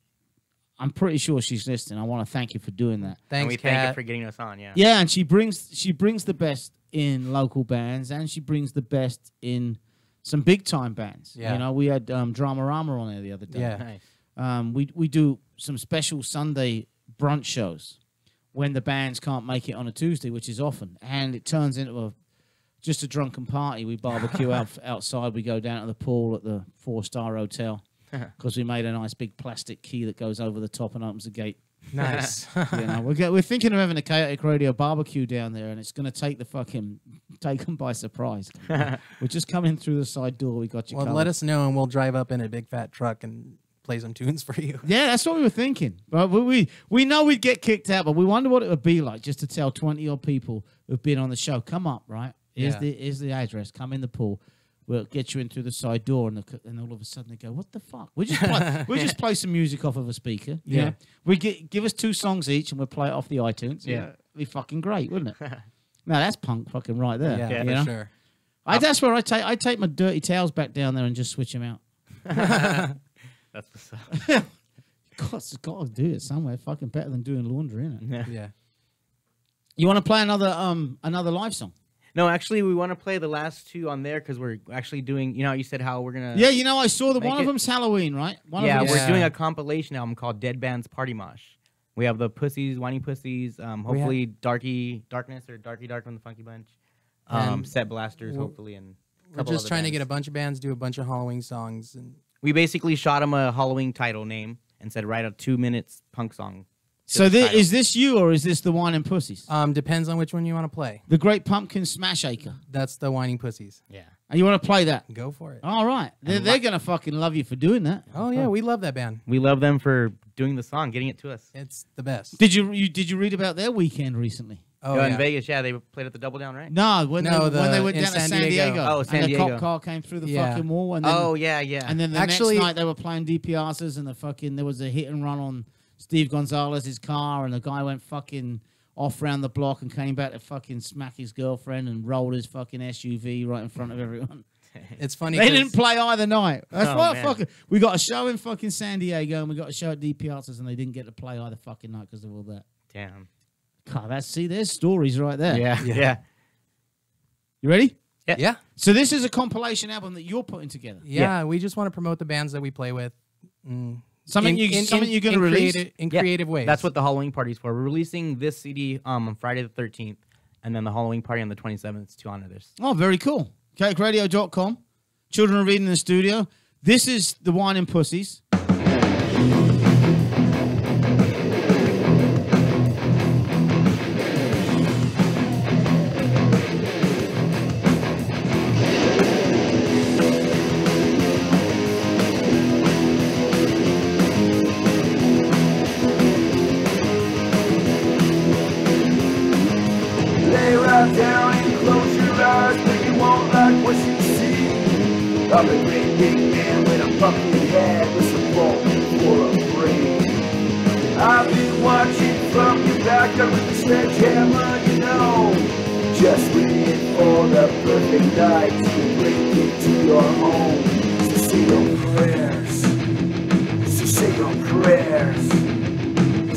I'm pretty sure she's listening. I want to thank you for doing that. And Thanks, we thank you Kat. for getting us on, yeah. Yeah, and she brings the best in local bands, and she brings the best in some big time bands. Yeah. You know, we had Dramarama on there the other day. Yeah. Nice. We do some special Sunday brunch shows when the bands can't make it on a Tuesday, which is often, and it turns into just a drunken party. We barbecue outside. We go down to the pool at the 4-star hotel because we made a nice big plastic key that goes over the top and opens the gate. Nice. You know, we're thinking of having a Chaotic Radio barbecue down there, and it's going to take them by surprise. We're just coming through the side door. We got you Well, covered. let us know, and we'll drive up in a big fat truck and play some tunes for you. Yeah, that's what we were thinking. But we know we'd get kicked out, but we wonder what it would be like just to tell 20-odd people who've been on the show, come up, right? Here's the address. Come in the pool. We'll get you in through the side door, and all of a sudden they go, "What the fuck?" We just play some music off of a speaker. you Yeah. know? We give us 2 songs each, and we'll play it off the iTunes. Yeah, it'd be fucking great, wouldn't it? No, that's punk fucking right there. Yeah, you for know? sure. That's where I take my dirty towels back down there and just switch them out. That's what's up. Got to do it somewhere. Fucking better than doing laundry, innit? Yeah. Yeah. You want to play another live song? No, actually, we want to play the last 2 on there because we're actually doing, you said how we're going to... Yeah, you know, I saw Make one of it- them's Halloween, right? One Yeah, of them's, we're doing a compilation album called Dead Band's Party Mosh. We have the Pussies, Whining Pussies, hopefully Darky Darkness or Darky Dark from the Funky Bunch, And Set Blasters, we're- hopefully, and a We're couple just other trying to bands. get a bunch of bands, do a bunch of Halloween songs, and We basically shot him a Halloween title name and said, write a 2 minutes punk song. So Just title. is this you or is this the Whining Pussies? depends on which one you want to play. The Great Pumpkin Smash Acre. That's the Whining Pussies. Yeah. And you want to play that? Go for it. All right. They're going to fucking love you for doing that. Oh yeah, we love that band. We love them for doing the song, getting it to us. It's the best. Did you read about their weekend recently? Oh in yeah. Vegas, yeah, they played at the Double Down, right? No, when No, they went in down to San San Diego. Diego. Oh, San and the Diego. cop car came through the Yeah. fucking wall. And then, Oh, yeah, yeah. And then the Actually- next night they were playing DiPiazzas and there was a hit and run on Steve Gonzalez's car, and the guy went fucking off round the block and came back to fucking smack his girlfriend and rolled his fucking SUV right in front of everyone. It's funny. They 'cause- didn't play either night. That's Oh, why man. fucking we got a show in fucking San Diego and we got a show at DiPiazzas and they didn't get to play either fucking night because of all that. Damn. God, there's stories right there. Yeah. You ready? Yeah. So this is a compilation album that you're putting together. Yeah, we just want to promote the bands that we play with. Something you're going to release? in Yeah, creative ways. That's what the Halloween party's for. We're releasing this CD on Friday the 13th, and then the Halloween party on the 27th to honor this. Oh, very cool. CakeRadio.com. Children are reading in the studio. This is the Whining Pussies. Lay right down and close your eyes, but you won't like what you see. I'm a great big man with a pumpkin head with some ball for a brain. I've been watching from your back up with the sledgehammer, you know. Just waiting for the perfect night to break into your home. So say your prayers. So say your prayers.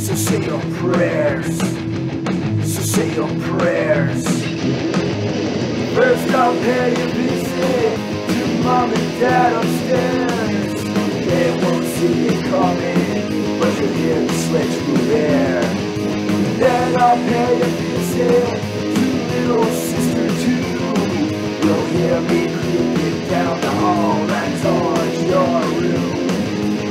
So say your prayers. So say your prayers. First I'll pay a visit to mom and dad upstairs. They won't see you coming, but you'll hear the sledge move air. Then I'll pay a visit to little sister too. You'll hear me creeping down the hall right towards your room.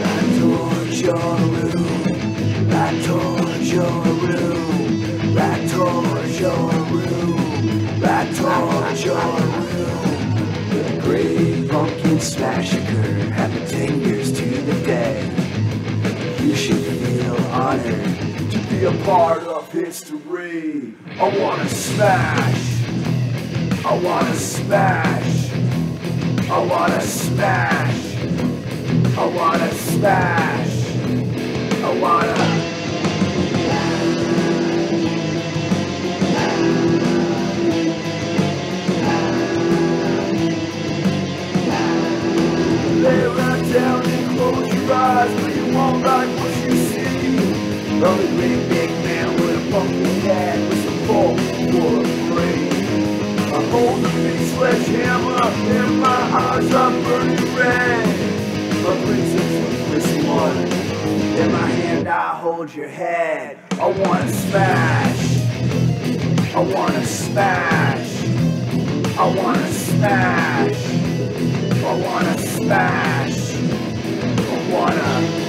Right towards your room. Right towards your room. Right towards your room. Right towards your room. The great pumpkin smasher happy 10 years to the day. You should feel honored to be a part of history. I wanna smash. I wanna smash. I wanna smash. I wanna smash. I wanna. Lay right down and close your eyes, but you won't like what you see. I'm a great big man with a pumpkin head with some ball for a brain. I hold a big sledgehammer and my eyes are burning red. My brain's a toothless one. In my hand I hold your head. I wanna smash. I wanna smash. I wanna smash. I wanna smash. I wanna.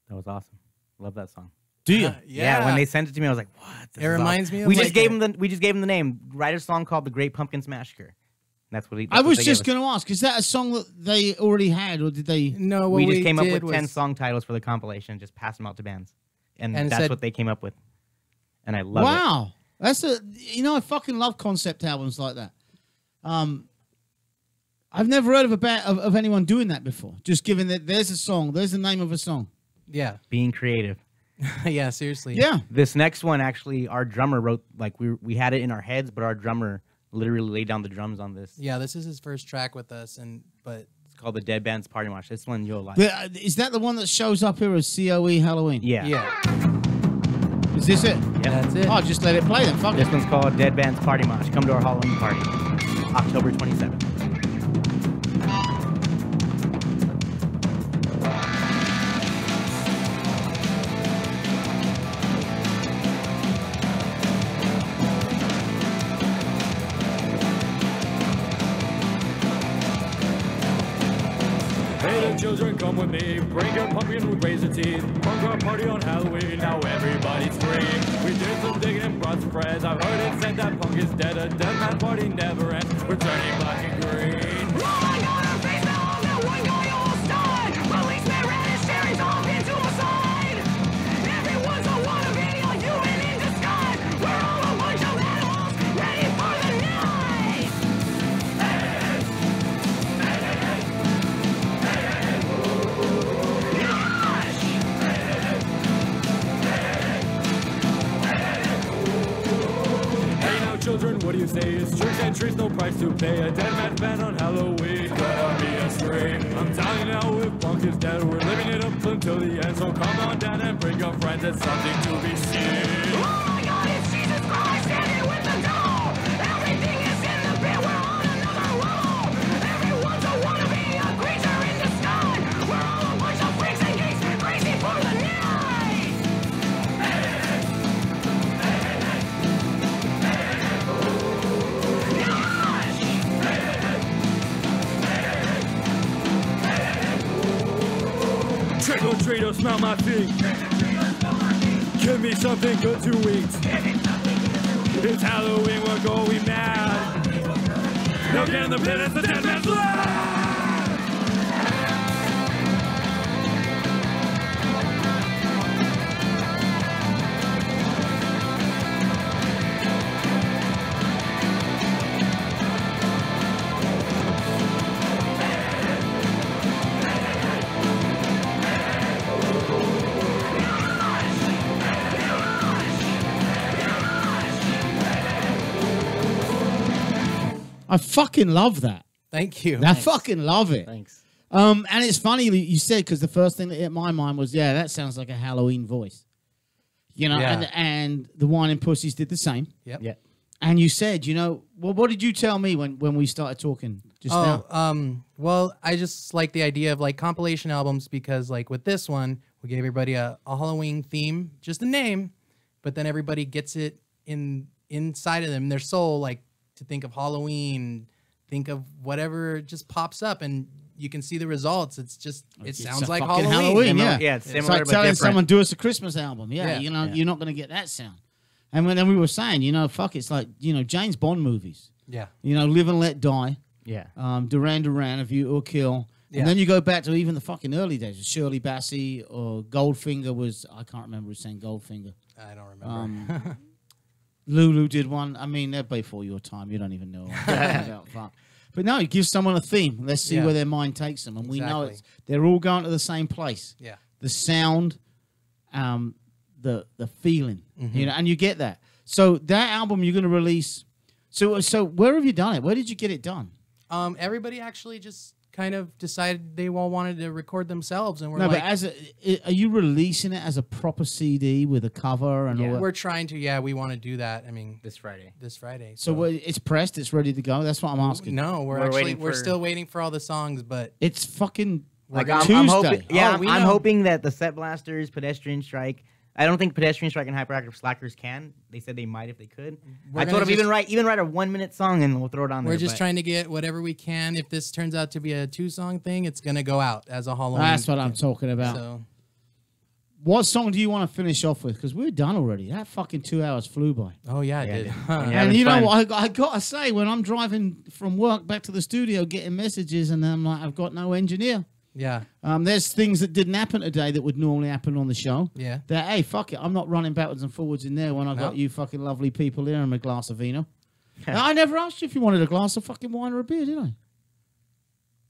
That was awesome. Love that song. Do you? Yeah, when they sent it to me, I was like, "What?" This It is reminds awesome. me of We like just gave him the name. Write a song called "The Great Pumpkin Smasher." That's what he. I was just going to ask, is that a song that they already had, or did they? No, what We just came up did with 10 was- song titles for the compilation, just pass them out to bands, and And that's said- what they came up with. And I love it. Wow, that's I fucking love concept albums like that. I've never heard of a band of anyone doing that before. Just giving that there's a song, there's the name of a song. Yeah. Being creative. Yeah, seriously. Yeah, This next one, actually, our drummer wrote, like, we had it in our heads, but our drummer literally laid down the drums on this. Yeah, this is his first track with us, but It's called the Dead Band's Party March. This one you'll like. is that the one that shows up here as COE Halloween? Yeah. Is this it? Yep. that's it. Oh, just let it play then. Fuck This it. one's called Dead Band's Party March. Come to our Halloween party, October 27th. Hey, the children, come with with me. Bring your pumpkin with razor teeth. Punk rock party on Halloween, now everybody's free. We did some digging and brought some friends. I've heard it said that punk is dead. A dead man party never ends. We're turning black and green. Rolling on our face now that one guy almost died. Policeman ran his cherries off into a side. Everyone's a wannabe, a human in disguise. We're all a bunch of animals ready for the night. Hey now children, what do you say? It's tricks and treats, no price to pay. A dead man's band on Halloween, gonna be a scream. I'm telling you now, if punk is dead, we're living it up until the end. So come on down and bring your friends, it's something to be seen. Oh my God, it's Jesus Christ standing with the devil. Everything is in the pit, we're on another level. Everyone's a wannabe, a creature in the sky. We're all a bunch of freaks and geeks, crazy for the night. Trick or treat or smell my feet. Give me something good to eat. It's Halloween, we're going mad. Now get in the pit, it's the dead man's lab. I fucking love that. Thank you. I fucking love it. Thanks. And it's funny that you said, because the first thing that hit my mind was, yeah, that sounds like a Halloween voice. You know, Yeah. and the Whining Pussies did the same. Yep. Yeah. And you said, you know, well, what did you tell me when we started talking just now? Well, I just like the idea of like compilation albums because like with this one, we gave everybody a Halloween theme, just a name, but then everybody gets it inside of them, their soul, like to think of Halloween, think of whatever just pops up and you can see the results. It's just, it It's sounds a like fucking Halloween. yeah. Yeah, it's It's similar like but telling different. someone, do us a Christmas album. Yeah, Yeah. you know, Yeah. you're not going to get that sound. And then we were saying, you know, fuck, it's like, you know, James Bond movies. Yeah. You know, Live and Let Die. Yeah. Duran Duran, A View to a Kill. Yeah. And then you go back to even the fucking early days. Shirley Bassey or Goldfinger was, I can't remember who sang Goldfinger. I don't remember. Lulu did one. I mean, they're before your time. You don't even know what I'm talking about. Fuck. But no, it gives someone a theme. Let's see Yeah. where their mind takes them. And we know Exactly. they're all going to the same place. Yeah. The sound, the feeling, Mm-hmm. you know, and you get that. So that album you're going to release. So where have you done it? Where did you get it done? Everybody actually just kind of decided they all wanted to record themselves and we're No, like, but are you releasing it as a proper CD with a cover and all that? we're trying to, yeah, we want to do that. I mean, This Friday. this Friday. So it's pressed, it's ready to go. That's what I'm asking. No, We're we're waiting for- still waiting for all the songs, but It's fucking Like Tuesday. I'm hoping, yeah, Oh, we I'm know. hoping that the Set Blasters, Pedestrian Strike. I don't think Pedestrian Strike and Hyperactive Slackers can. They said they might if they could. We're I told gonna them even write a 1 minute song and we'll throw it on there. we're just but- trying to get whatever we can. If this turns out to be a 2-song thing, it's gonna go out as a Halloween. That's what I'm talking about. So What song do you want to finish off with? Because we're done already. That fucking 2 hours flew by. oh yeah, it Yeah, did. dude. Huh. Yeah. And having you know fun. what? I got to say, when I'm driving from work back to the studio getting messages and I'm like, I've got no engineer. Yeah, There's things that didn't happen today that would normally happen on the show. yeah. That, hey, fuck it. I'm not running backwards and forwards in there when I got No. you fucking lovely people here and a glass of vino. Now, I never asked you if you wanted a glass of fucking wine or a beer, did I?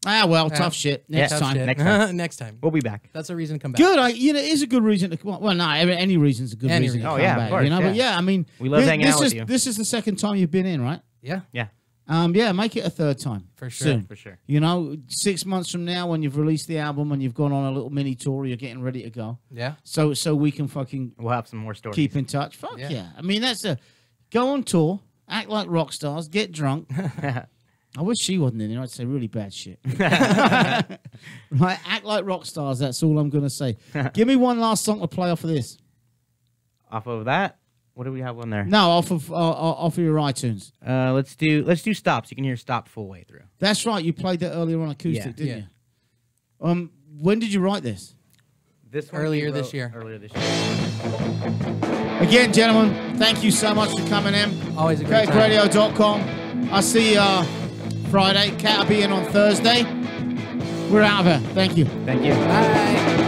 Ah, well, tough shit. Next Yeah, time. Shit. Next time. Next time. We'll be back. That's a reason to come back. Good. It is a good reason to come on. Well, no, any reason's a good Any reason to reason. come Oh, yeah, of back. course, you know, but yeah. yeah, I mean, We love hanging this out with is, you. This is the second time you've been in, right? Yeah, Yeah, Yeah, make it a third time. for sure. Soon. for sure. You know, 6 months from now, when you've released the album and you've gone on a little mini tour, you're getting ready to go. Yeah. So we can fucking We'll have some more stories. keep in touch. Fuck Yeah. yeah. I mean, go on tour, act like rock stars, get drunk. I wish she wasn't in there. I'd say really bad shit. Right, act like rock stars. That's all I'm gonna say. Give me one last song to play off of this. Off of that, what do we have on there? No, off of your iTunes. Let's do stops. You can hear stop full way through. That's right. You played that earlier on acoustic, Yeah. didn't Yeah. you? when did you write this? This one Earlier he this wrote year. Earlier this year. Again, gentlemen, thank you so much for coming in. Always a great time. CakeRadio.com. I'll see you Friday. Cat will be in on Thursday. We're out of here. Thank you. Thank you. Bye.